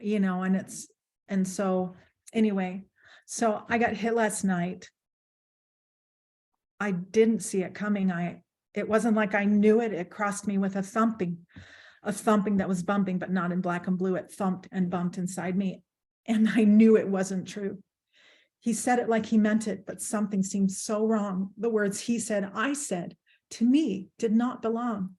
and so anyway, so I got hit last night. I didn't see it coming. It wasn't like I knew it. It crossed me with a thumping that was bumping, but not in black and blue. It thumped and bumped inside me, and I knew it wasn't true. He said it like he meant it, but something seemed so wrong. The words he said, I said, to me did not belong.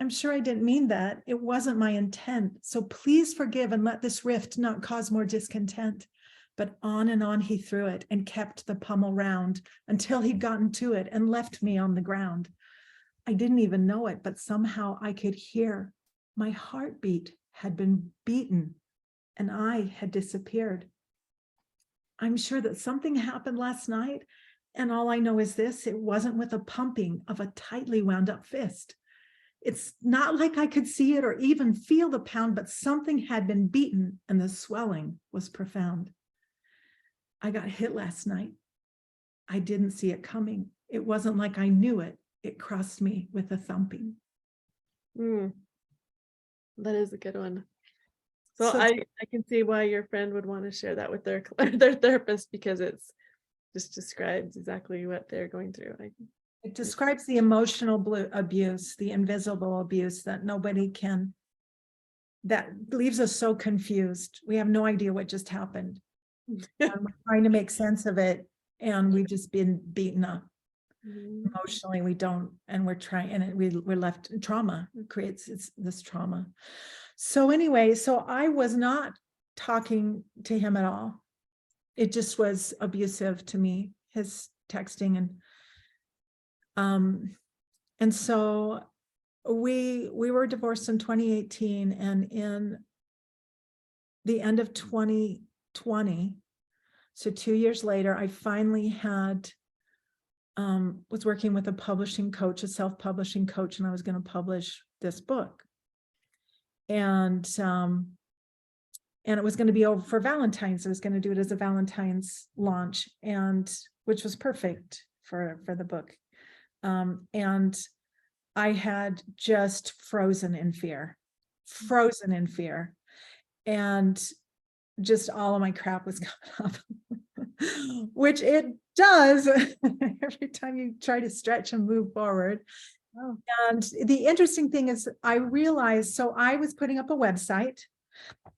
I'm sure I didn't mean that. It wasn't my intent. So please forgive and let this rift not cause more discontent. But on and on he threw it and kept the pummel round until he'd gotten to it and left me on the ground. I didn't even know it, but somehow I could hear my heartbeat had been beaten and I had disappeared. I'm sure that something happened last night, and all I know is this: it wasn't with a pumping of a tightly wound up fist. It's not like I could see it or even feel the pound, but something had been beaten and the swelling was profound. I got hit last night. I didn't see it coming. It wasn't like I knew it. It crossed me with a thumping. That is a good one. So So I can see why your friend would want to share that with their their therapist, because it's just describes exactly what they're going through. it describes the emotional abuse, the invisible abuse that nobody can, that leaves us so confused. We have no idea what just happened. And we're trying to make sense of it, and we've just been beaten up Mhm. emotionally. We don't, and we're trying, and we're left in trauma. It creates this trauma. So anyway, so I was not talking to him at all. It just was abusive to me, his texting, and so we were divorced in 2018, and in the end of 2020, so 2 years later, I finally had was working with a publishing coach, a self-publishing coach, and I was going to publish this book. And it was going to be over for Valentine's. I was going to do it as a Valentine's launch, and which was perfect for the book. And I had just frozen in fear, and just all of my crap was coming up, which it does every time you try to stretch and move forward. Oh. And the interesting thing is, I realized, so I was putting up a website.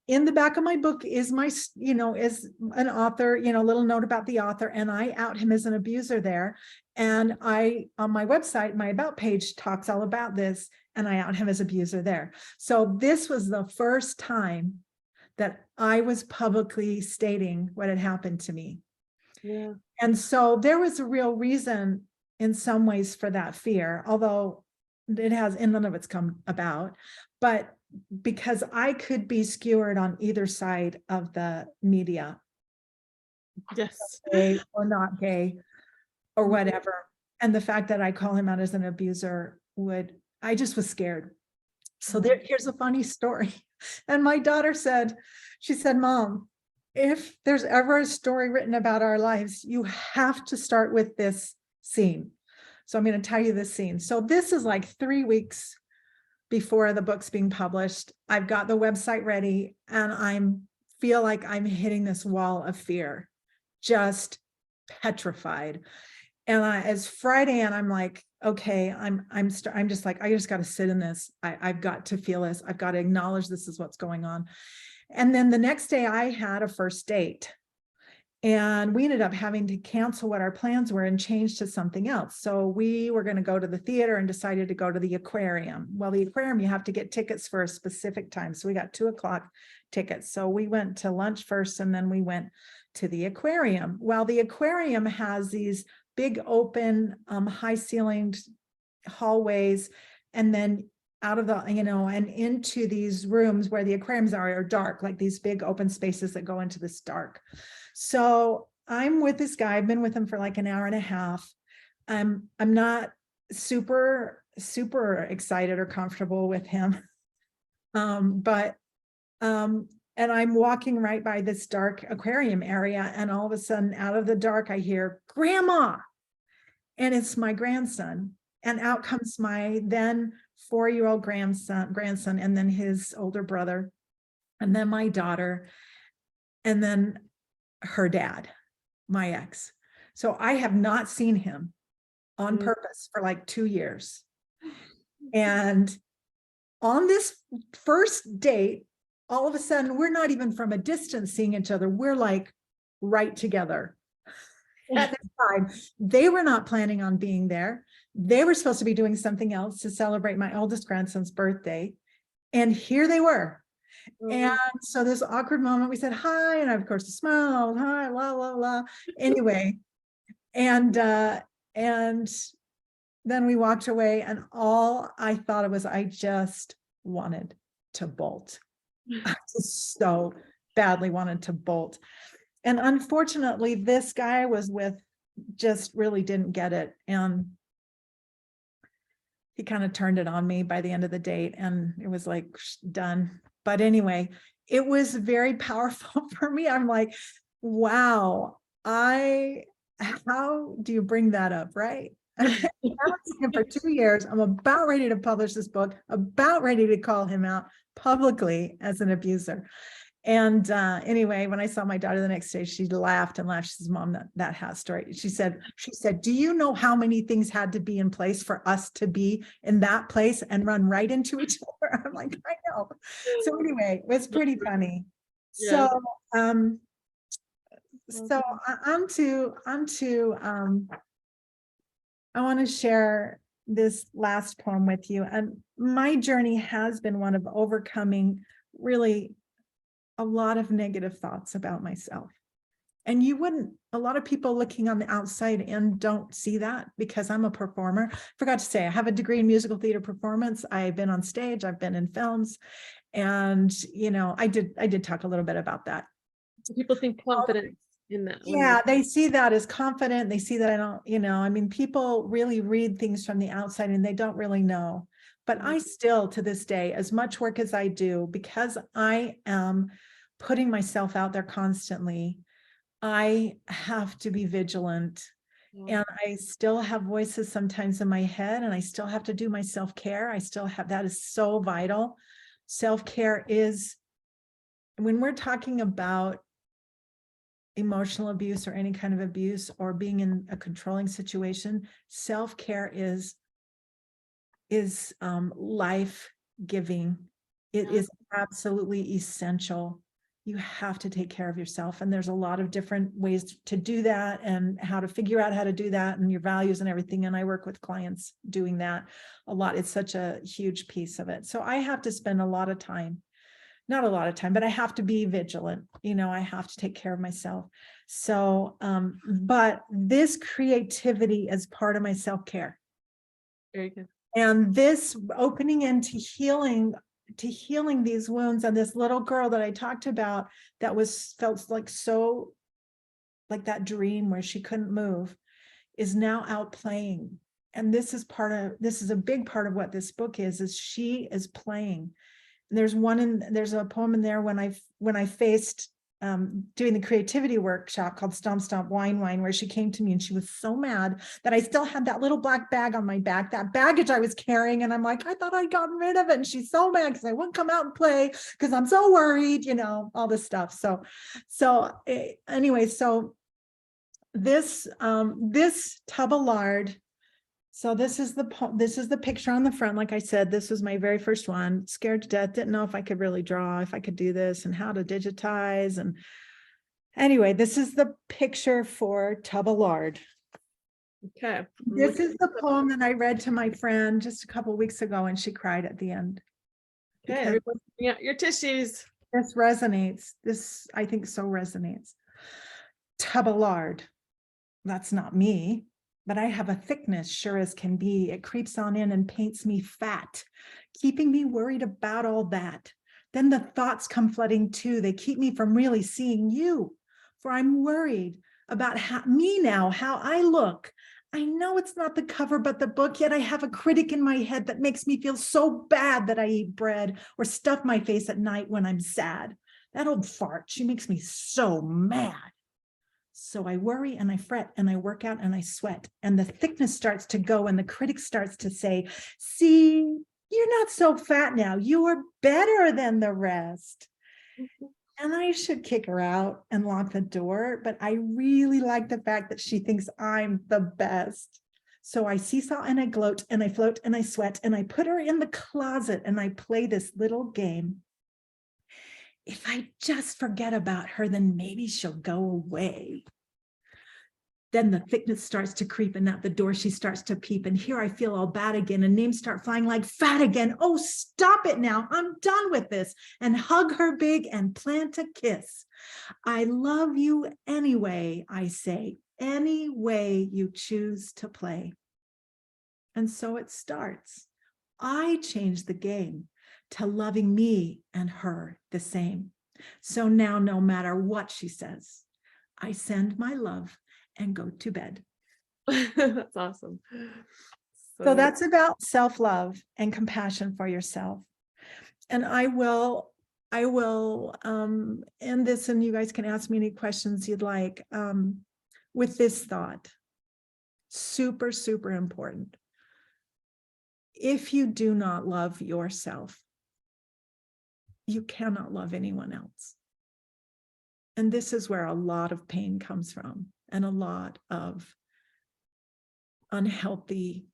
In the back of my book is my, is an author, a little note about the author, and I out him as an abuser there. And on my website, my about page talks all about this, and I out him as abuser there. So this was the first time that I was publicly stating what had happened to me. Yeah. And so there was a real reason in some ways for that fear, although it has, and none of it's come about, but because I could be skewered on either side of the media, Yes. gay or not gay or whatever. And the fact that I call him out as an abuser I just was scared. So here's a funny story. And my daughter said, Mom, if there's ever a story written about our lives, you have to start with this scene. So I'm going to tell you this scene. So this is like 3 weeks before the book's being published. I've got the website ready, and feel like I'm hitting this wall of fear, just petrified. And it's Friday, and I'm like, okay, I'm just like, I just got to sit in this. I've got to feel this. I've got to acknowledge this is what's going on. And then the next day I had a first date, and we ended up having to cancel what our plans were and change to something else. So we were going to go to the theater and decided to go to the aquarium. Well, the aquarium, you have to get tickets for a specific time. So we got 2:00 tickets. So we went to lunch first, and then we went to the aquarium. Well, the aquarium has these big open, high ceilinged hallways, and then out of the, and into these rooms where the aquariums are dark, like these big open spaces that go into this dark. So I'm with this guy. I've been with him for like an hour and a half. I'm not super excited or comfortable with him. And I'm walking right by this dark aquarium area, and all of a sudden, out of the dark, I hear, "Grandma," and it's my grandson. And out comes my then 4-year-old grandson, and then his older brother, and then my daughter, and then her dad, my ex. So I have not seen him on purpose for like 2 years. And on this first date, all of a sudden, we're not even from a distance seeing each other. We're like right together at this time. They were not planning on being there. They were supposed to be doing something else to celebrate my oldest grandson's birthday. And here they were. And so this awkward moment, we said hi, and I, of course, smiled, hi, la, la, la. Anyway, and then we walked away, and all I thought of was, I just wanted to bolt. I just so badly wanted to bolt. And unfortunately, this guy I was with just really didn't get it. And he kind of turned it on me by the end of the date, and it was like, done. But anyway, it was very powerful for me. I'm like, wow, how do you bring that up, right? I've seen him for 2 years. I'm about ready to publish this book, about ready to call him out publicly as an abuser. And anyway, when I saw my daughter the next day, she laughed and laughed. She says, Mom, that hat story. She said, do you know how many things had to be in place for us to be in that place and run right into each other? I'm like, I know. So anyway, it was pretty funny. Yeah. So I'm to I want to share this last poem with you. And my journey has been one of overcoming really a lot of negative thoughts about myself. And a lot of people looking on the outside and don't see that because I'm a performer. Forgot to say, I have a degree in musical theater performance. I've been on stage, I've been in films. And, I did talk a little bit about that. So people think confidence in that. Yeah, they see that as confident. They see that I don't, people really read things from the outside and they don't really know. But I still, to this day, as much work as I do, because I am putting myself out there constantly, I have to be vigilant. And I still have voices sometimes in my head, and I still have to do my self-care. That is so vital. Self-care is, when we're talking about emotional abuse or any kind of abuse or being in a controlling situation, self-care is life-giving. It is absolutely essential. You have to take care of yourself. And there's a lot of different ways to do that and how to figure out how to do that and your values and everything. And I work with clients doing that a lot. It's such a huge piece of it. So I have to spend a lot of time, not a lot of time, but I have to be vigilant. I have to take care of myself. So, but this creativity is part of my self-care. Very good. And this opening into healing these wounds, and this little girl that I talked about that felt like so like that dream where she couldn't move, is now out playing. And this is a big part of what this book is she is playing. And there's a poem in there when I faced doing the creativity workshop called Stomp Stomp Wine Wine, where she came to me and she was so mad that I still had that little black bag on my back, that baggage I was carrying. And I'm like, I thought I'd gotten rid of it. And she's so mad because I wouldn't come out and play because I'm so worried, all this stuff. So anyway, so this tub of lard. So this is the picture on the front. Like I said, this was my very first one. Scared to death, didn't know if I could really draw, if I could do this and how to digitize. And anyway, this is the picture for Tub of Lard. Okay. This is the poem that I read to my friend just a couple of weeks ago, and she cried at the end. Okay, everybody, bring out your tissues. This resonates. This, I think, so resonates. Tub of lard. That's not me. But I have a thickness, sure as can be. It creeps on in and paints me fat, keeping me worried about all that. Then the thoughts come flooding too. They keep me from really seeing you, for I'm worried about me now, how I look. I know it's not the cover, but the book, yet I have a critic in my head that makes me feel so bad that I eat bread or stuff my face at night when I'm sad. That old fart, she makes me so mad. So I worry and I fret and I work out and I sweat, and the thickness starts to go and the critic starts to say, see, you're not so fat now. You are better than the rest. And I should kick her out and lock the door, but I really like the fact that she thinks I'm the best. So I seesaw and I gloat and I float and I sweat and I put her in the closet and I play this little game. If I just forget about her, then maybe she'll go away. Then the thickness starts to creep and at the door she starts to peep. And here I feel all bad again and names start flying like fat again. Oh, stop it now. I'm done with this. And hug her big and plant a kiss. I love you anyway, I say, any way you choose to play. And so it starts. I change the game to loving me and her the same. So now, no matter what she says, I send my love and go to bed. That's awesome. So that's about self-love and compassion for yourself. And I will end this, and you guys can ask me any questions you'd like, with this thought. super, super important. If you do not love yourself, you cannot love anyone else. And this is where a lot of pain comes from, and a lot of unhealthy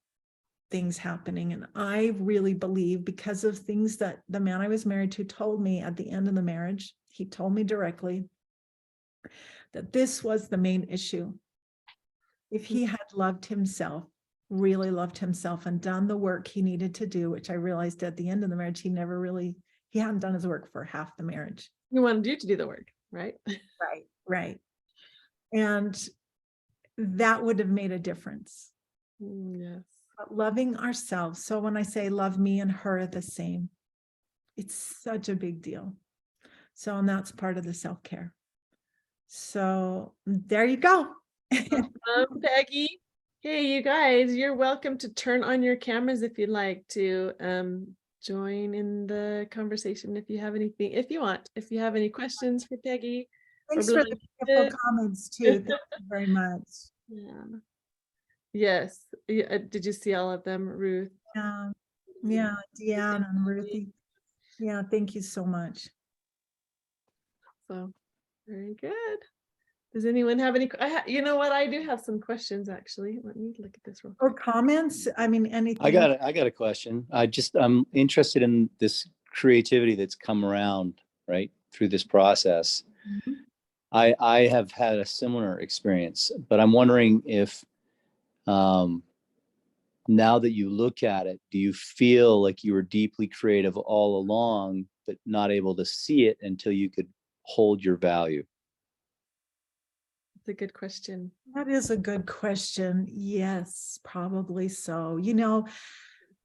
things happening. And I really believe, because of things that the man I was married to told me at the end of the marriage, he told me directly that this was the main issue. If he had loved himself, really loved himself, and done the work he needed to do, which I realized at the end of the marriage, he hadn't done his work for half the marriage. He wanted you to do the work, right? Right. And that would have made a difference. Yes. But loving ourselves. So when I say love me and her are the same, it's such a big deal. So, and that's part of the self-care. So there you go. Peggy. Hey, you guys, you're welcome to turn on your cameras if you'd like to join in the conversation if you have anything, if you want, if you have any questions for Peggy. Thanks for the beautiful comments too. Thank you very much. Yeah. Yes. Yeah. Did you see all of them, Ruth? Yeah, Deanne and Ruthie. Yeah, thank you so much. So very good. Does anyone have any? You know what? I do have some questions actually. Let me look at this real quick. Or comments? I mean, anything. I got a question. I'm interested in this creativity that's come around, right, through this process. Mhm. I have had a similar experience, but I'm wondering if now that you look at it, do you feel like you were deeply creative all along, but not able to see it until you could hold your value? That's a good question. That is a good question. Yes, probably so. You know,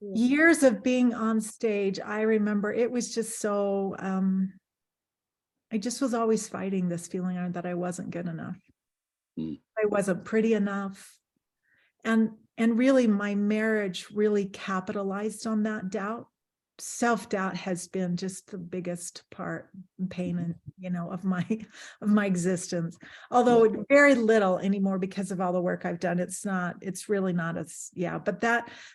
years of being on stage, I remember it was just so, I just was always fighting this feeling that I wasn't good enough. I wasn't pretty enough. And really my marriage really capitalized on that doubt. Self-doubt has been just the biggest part, pain, and of my existence. Although very little anymore because of all the work I've done. It's really not as, but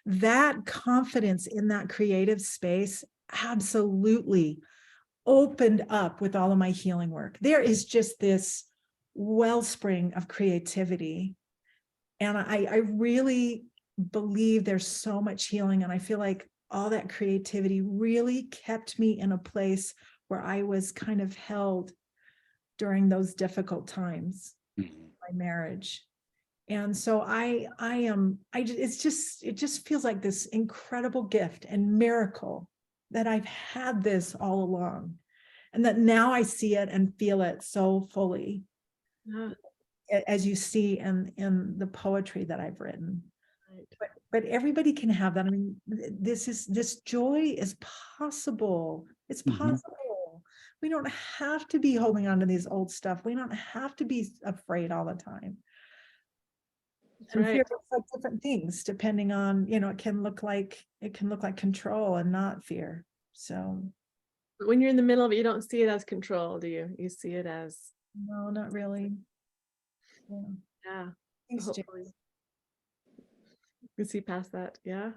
that confidence in that creative space absolutely opened up with all of my healing work. There is just this wellspring of creativity. And I really believe there's so much healing. And I feel like all that creativity really kept me in a place where I was kind of held during those difficult times, my marriage. And so it just feels like this incredible gift and miracle that I've had this all along, and that now I see it and feel it so fully, as you see in the poetry that I've written. But everybody can have that. I mean, this joy is possible. It's possible. We don't have to be holding on to these old stuff. We don't have to be afraid all the time. And fear looks like different things depending on, it can look like control and not fear. So but when you're in the middle of it, you don't see it as control, do you? You see it as, no, not really. Yeah. Thanks, Hopefully. You can see past that. Yeah.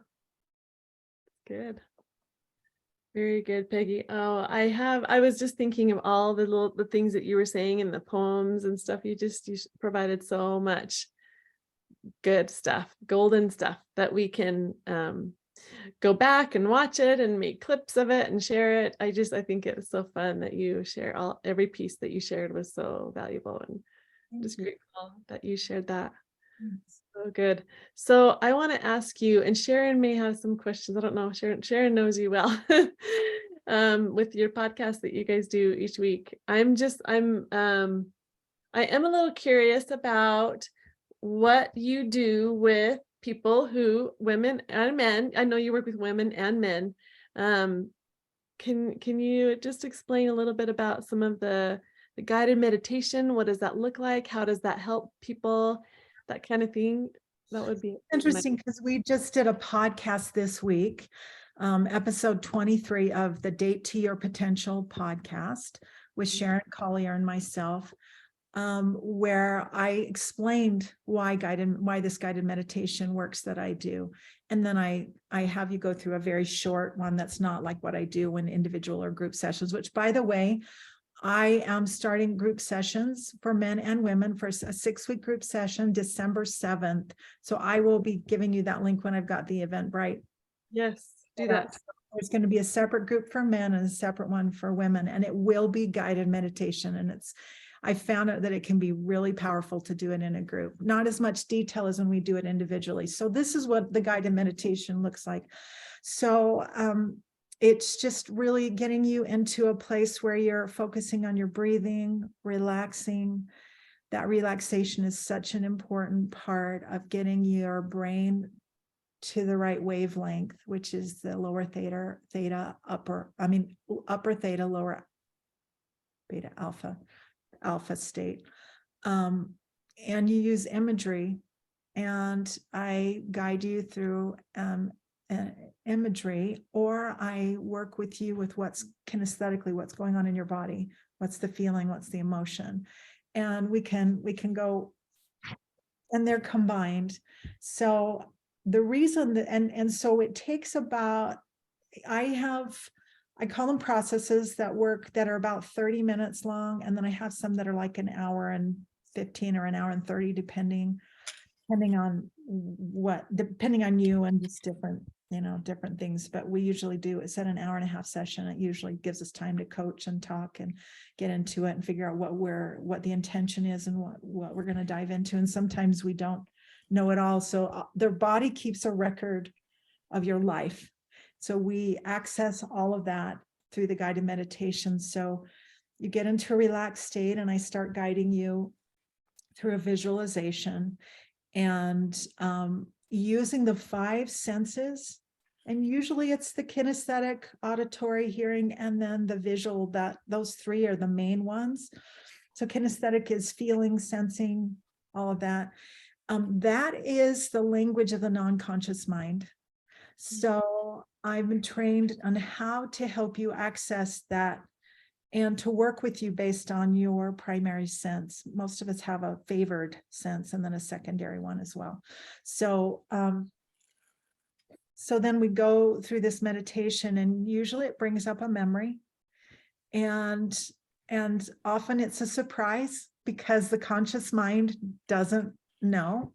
Good. Very good, Peggy. Oh, I was just thinking of all the things that you were saying in the poems and stuff. You provided so much good stuff, golden stuff that we can go back and watch it and make clips of it and share it. I think it was so fun that you share every piece that you shared was so valuable, and just grateful that you shared that. So good. So I want to ask you, and Sharon may have some questions. I don't know. Sharon knows you well. With your podcast that you guys do each week. I am a little curious about what you do with people women and men. I know you work with women and men. Can you just explain a little bit about some of the guided meditation? What does that look like? How does that help people? That kind of thing. That would be interesting, because we just did a podcast this week, episode 23 of the Date to Your Potential podcast with Sharon Collier and myself. where I explained why this guided meditation works that I do. And then I have you go through a very short one that's not like what I do in individual or group sessions, which, by the way, I am starting group sessions for men and women for a 6-week group session, December 7th. So I will be giving you that link when I've got the Eventbrite. Yes, do that. There's going to be a separate group for men and a separate one for women, and it will be guided meditation. And I found out that it can be really powerful to do it in a group, not as much detail as when we do it individually. So this is what the guided meditation looks like. So it's just really getting you into a place where you're focusing on your breathing, relaxing. That relaxation is such an important part of getting your brain to the right wavelength, which is the lower theta, upper theta, lower beta alpha state. And you use imagery, and I guide you through imagery, or I work with you with what's kinesthetically, what's going on in your body, what's the feeling, what's the emotion, and we can go, and they're combined. So the reason that, and so it takes about, I call them processes that work that are about 30 minutes long. And then I have some that are like an hour and 15 or an hour and 30, depending on you and just different things. But we usually do, it's at an hour and a half session. It usually gives us time to coach and talk and get into it and figure out what the intention is and what we're going to dive into. And sometimes we don't know it all. So their body keeps a record of your life. So we access all of that through the guided meditation. So you get into a relaxed state, and I start guiding you through a visualization and using the 5 senses. And usually it's the kinesthetic, auditory, hearing, and then the visual. That those 3 are the main ones. So kinesthetic is feeling, sensing, all of that. That is the language of the non-conscious mind. So I've been trained on how to help you access that and to work with you based on your primary sense. Most of us have a favored sense and then a secondary one as well. So, so then we go through this meditation, and usually it brings up a memory, and often it's a surprise because the conscious mind doesn't know.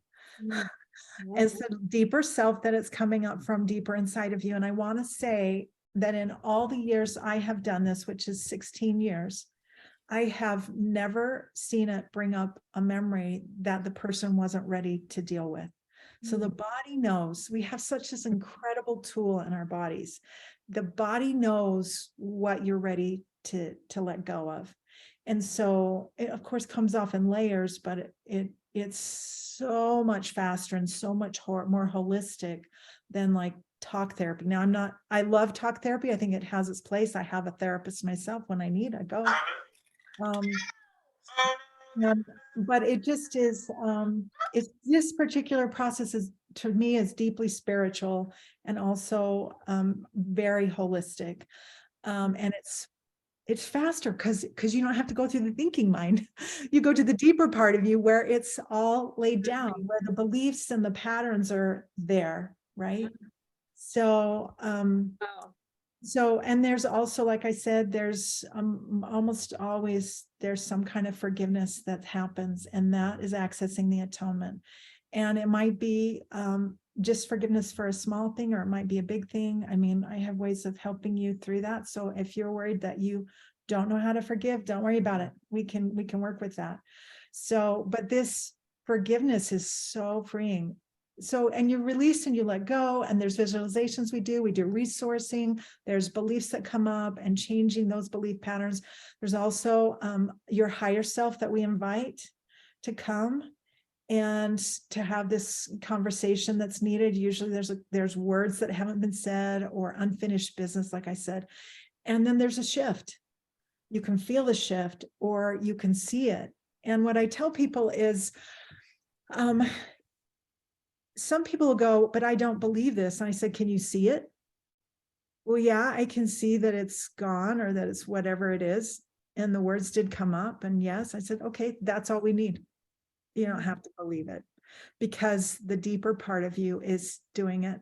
It's a deeper self that it's coming up from deeper inside of you. And I want to say that in all the years I have done this, which is 16 years, I have never seen it bring up a memory that the person wasn't ready to deal with. So the body knows. We have such this incredible tool in our bodies. The body knows what you're ready to let go of. And so it of course comes off in layers, but it's so much faster and so much more holistic than like talk therapy. Now I love talk therapy. I think it has its place. I have a therapist myself. When I need, I go. But it just is, it's this particular process is, to me, is deeply spiritual and also very holistic. And it's faster because you don't have to go through the thinking mind. You go to the deeper part of you where it's all laid down, where the beliefs and the patterns are there, right? So, and there's also, like I said, there's almost always, there's some kind of forgiveness that happens, and that is accessing the atonement. And it might be just forgiveness for a small thing, or it might be a big thing. I mean, I have ways of helping you through that. So if you're worried that you don't know how to forgive, don't worry about it. We can work with that. So, but this forgiveness is so freeing. So, and you release and you let go, and there's visualizations we do resourcing, there's beliefs that come up and changing those belief patterns. There's also your higher self that we invite to come and to have this conversation that's needed. Usually there's words that haven't been said or unfinished business, like I said. And then there's a shift. You can feel the shift or you can see it. And what I tell people is, some people will go, but I don't believe this. And I said, can you see it? Well, yeah, I can see that it's gone or that it's whatever it is. and the words did come up, and yes, I said, okay, that's all we need. You don't have to believe it, because the deeper part of you is doing it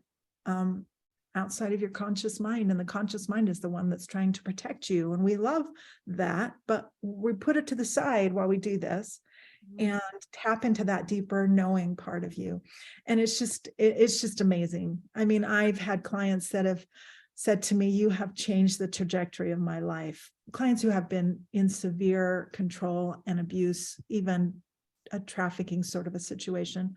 outside of your conscious mind, and the conscious mind is the one that's trying to protect you. And we love that, but we put it to the side while we do this and tap into that deeper knowing part of you. And it's just amazing. I mean, I've had clients that have said to me, you have changed the trajectory of my life. Clients who have been in severe control and abuse, even a trafficking sort of a situation.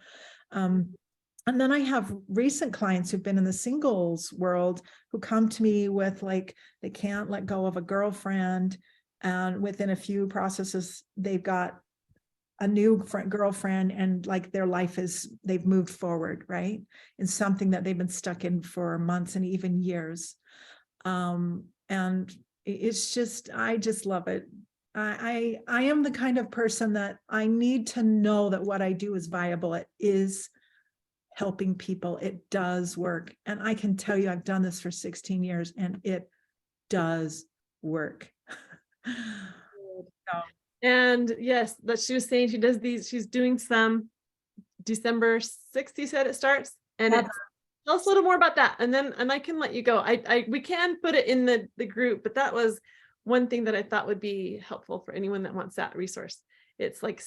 And then I have recent clients who've been in the singles world who come to me with, like, they can't let go of a girlfriend, and within a few processes, they've got a new girlfriend, and like their life is, they've moved forward, right? In something that they've been stuck in for months and even years. And it's just, I just love it. I am the kind of person that I need to know that what I do is viable. It is helping people. It does work. And I can tell you, I've done this for 16 years and it does work. So, And yes, that she was saying she does these, she's doing some December 6th, you said it starts. And Yeah. it's, tell us a little more about that. And then, and I can let you go. We can put it in the group, but that was one thing that I thought would be helpful for anyone that wants that resource. It's like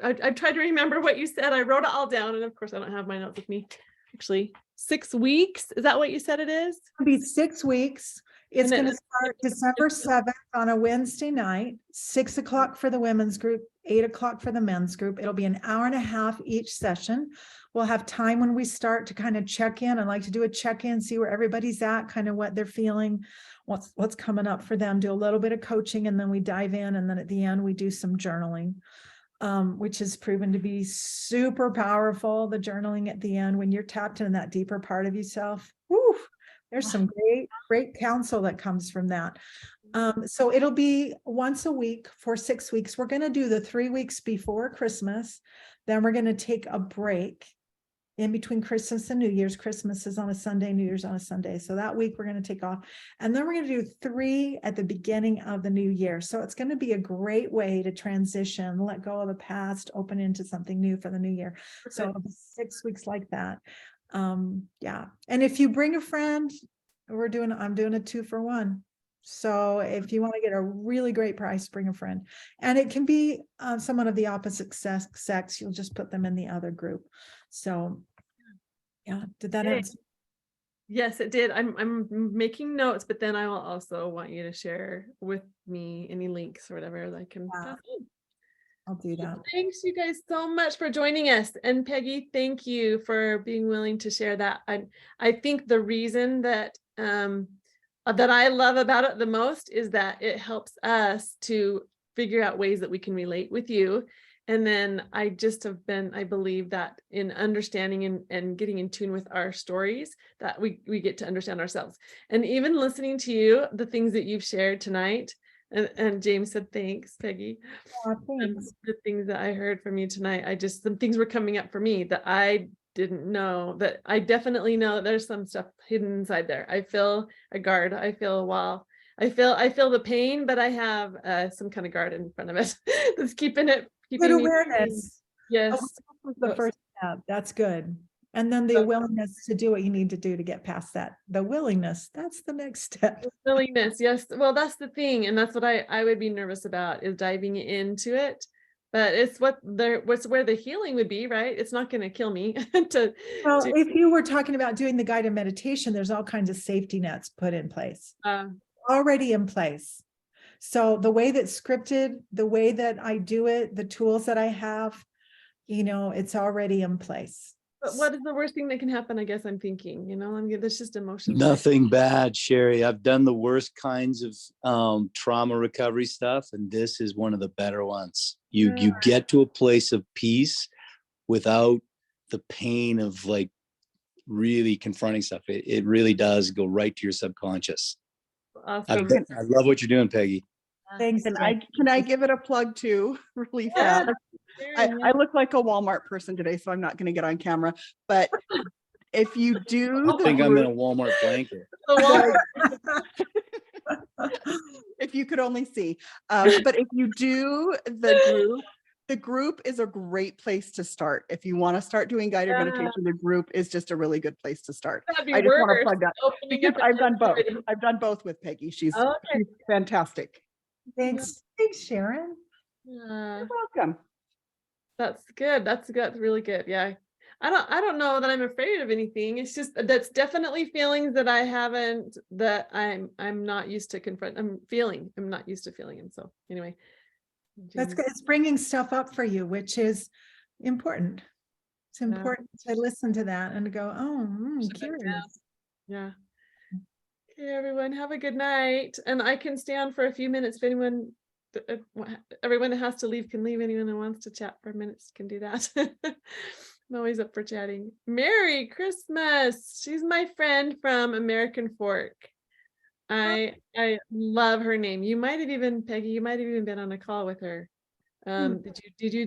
I've tried to remember what you said. I wrote it all down. And of course I don't have my notes with me. Actually, 6 weeks. Is that what you said it is? It'll be 6 weeks. It's And going to then- start December 7th on a Wednesday night, 6 o'clock for the women's group, 8 o'clock for the men's group. It'll be an hour and a half each session. We'll have time when we start to kind of check in. I like to do a check-in, see where everybody's at, kind of what they're feeling, what's coming up for them, do a little bit of coaching, and then we dive in. And then at the end, we do some journaling, which has proven to be super powerful. The journaling at the end, when you're tapped into that deeper part of yourself, whew, there's some great counsel that comes from that. So it'll be once a week for 6 weeks. We're going to do the 3 weeks before Christmas. Then we're going to take a break in between Christmas and New Year's. Christmas is on a Sunday, New Year's on a Sunday. So that week we're going to take off. And then we're going to do 3 at the beginning of the new year. So it's going to be a great way to transition, let go of the past, open into something new for the new year. So it'll be 6 weeks like that. Yeah. And if you bring a friend, I'm doing a 2-for-1. So if you want to get a really great price, bring a friend. And it can be someone of the opposite sex. You'll just put them in the other group. So yeah, did that answer? Yes, it did. I'm making notes, but then I will also want you to share with me any links or whatever that I can pass on. I'll do that. Thanks you guys so much for joining us. And Peggy, thank you for being willing to share that. I think the reason that that I love about it the most is that it helps us to figure out ways that we can relate with you. And then I believe that in understanding and getting in tune with our stories, that we get to understand ourselves. And even listening to you, the things that you've shared tonight, and James said, thanks, Peggy. Thanks. The things that I heard from you tonight, some things were coming up for me that I didn't know, that I definitely know that there's some stuff hidden inside there. I feel a guard. I feel a wall. I feel the pain, but I have some kind of guard in front of it that's keeping Good awareness. Yes. Was the first step. That's good. And then the willingness to do what you need to do to get past that. The willingness, that's the next step. Willingness, yes. Well, that's the thing. And that's what I would be nervous about, is diving into it. But it's what's where the healing would be, right? It's not going to kill me. If you were talking about doing the guided meditation, there's all kinds of safety nets put in place, already in place. So the way that's scripted, the way that I do it, the tools that I have, it's already in place. But what is the worst thing that can happen? I guess I'm thinking, that's just emotion. Nothing bad, Sherry. I've done the worst kinds of trauma recovery stuff, and this is one of the better ones. You get to a place of peace without the pain of like really confronting stuff. It really does go right to your subconscious. Awesome. I love what you're doing, Peggy. Thanks. Can I give it a plug too, really fast? I look like a Walmart person today, so I'm not going to get on camera. But if you do, I think I'm in a Walmart blanket. if if you could only see. But if you do the group is a great place to start. If you want to start doing guided Yeah. meditation, the group is just a really good place to start. That'd be I just want to worse, plug that opening because up a I've done both. activity. I've done both with Peggy. She's Okay. fantastic. Thanks, thanks, Sharon. Yeah, You're welcome. that's good. That's good. That's really good. Yeah. I don't know that I'm afraid of anything. It's just that's definitely feelings that I haven't, that I'm not used to confront. I'm not used to feeling. And so anyway. That's geez. good. It's bringing stuff up for you, which is important. It's Yeah. important to listen to that and to go, oh, Shut it down. curious. Yeah. Okay, everyone, have a good night. And I can stay on for a few minutes if anyone, everyone that has to leave can leave. Anyone who wants to chat for minutes can do that. I'm always up for chatting. Merry Christmas. She's my friend from American Fork. I love her name. You might have even, Peggy, you might have even been on a call with her. Did you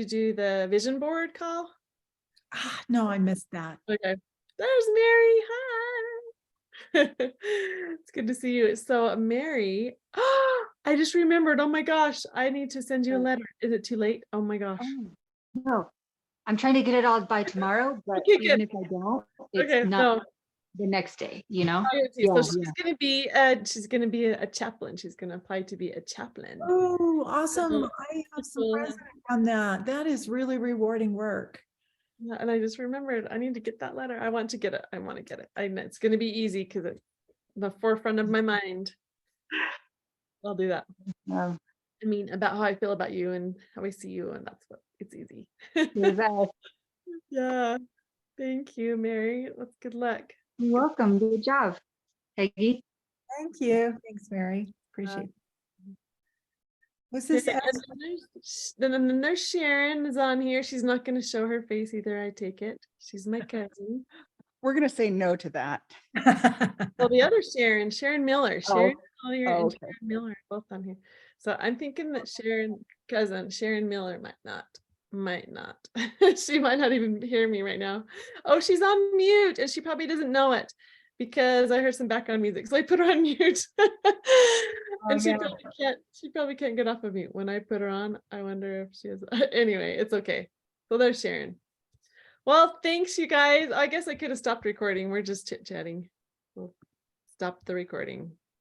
do the vision board call? Ah, no, I missed that. Okay. There's Mary. Hi. It's good to see you. So Mary, I just remembered. Oh my gosh, I need to send you a letter. Is it too late? Oh my gosh. Oh, no, I'm trying to get it all by tomorrow, but Okay, even good. if I don't, Okay, it's no. not the next day, you know? I see. So Yeah, she's gonna be a chaplain. She's gonna apply to be a chaplain. Oh, awesome. So I have some people- friends that have done that. That is really rewarding work. Yeah, and I just remembered I need to get that letter. I want to get it. I want to get it. It's gonna be easy because it's the forefront of my mind. I'll do that. yeah. I mean, about how I feel about you and how I see you, and that's what it's easy. You're right. Yeah. Thank you, Mary. Let's good luck. You're welcome. Good job, Peggy. Thank you. Thanks, Mary. Appreciate it. Was this? Okay, and then there's Sharon is on here. She's not going to show her face either. I take it. She's my cousin. We're going to say no to that. Well, the other Sharon Miller. Sharon Collier and okay. Sharon Miller are both on here. So I'm thinking that Sharon Miller might not. She might not even hear me right now. Oh, she's on mute and she probably doesn't know it because I heard some background music. So I put her on mute. And yeah. she probably can't get off of mute when I put her on. I wonder if she is. Anyway, it's okay. So there's Sharon. Well, thanks you guys. I guess I could have stopped recording. We're just chit-chatting. We'll stop the recording.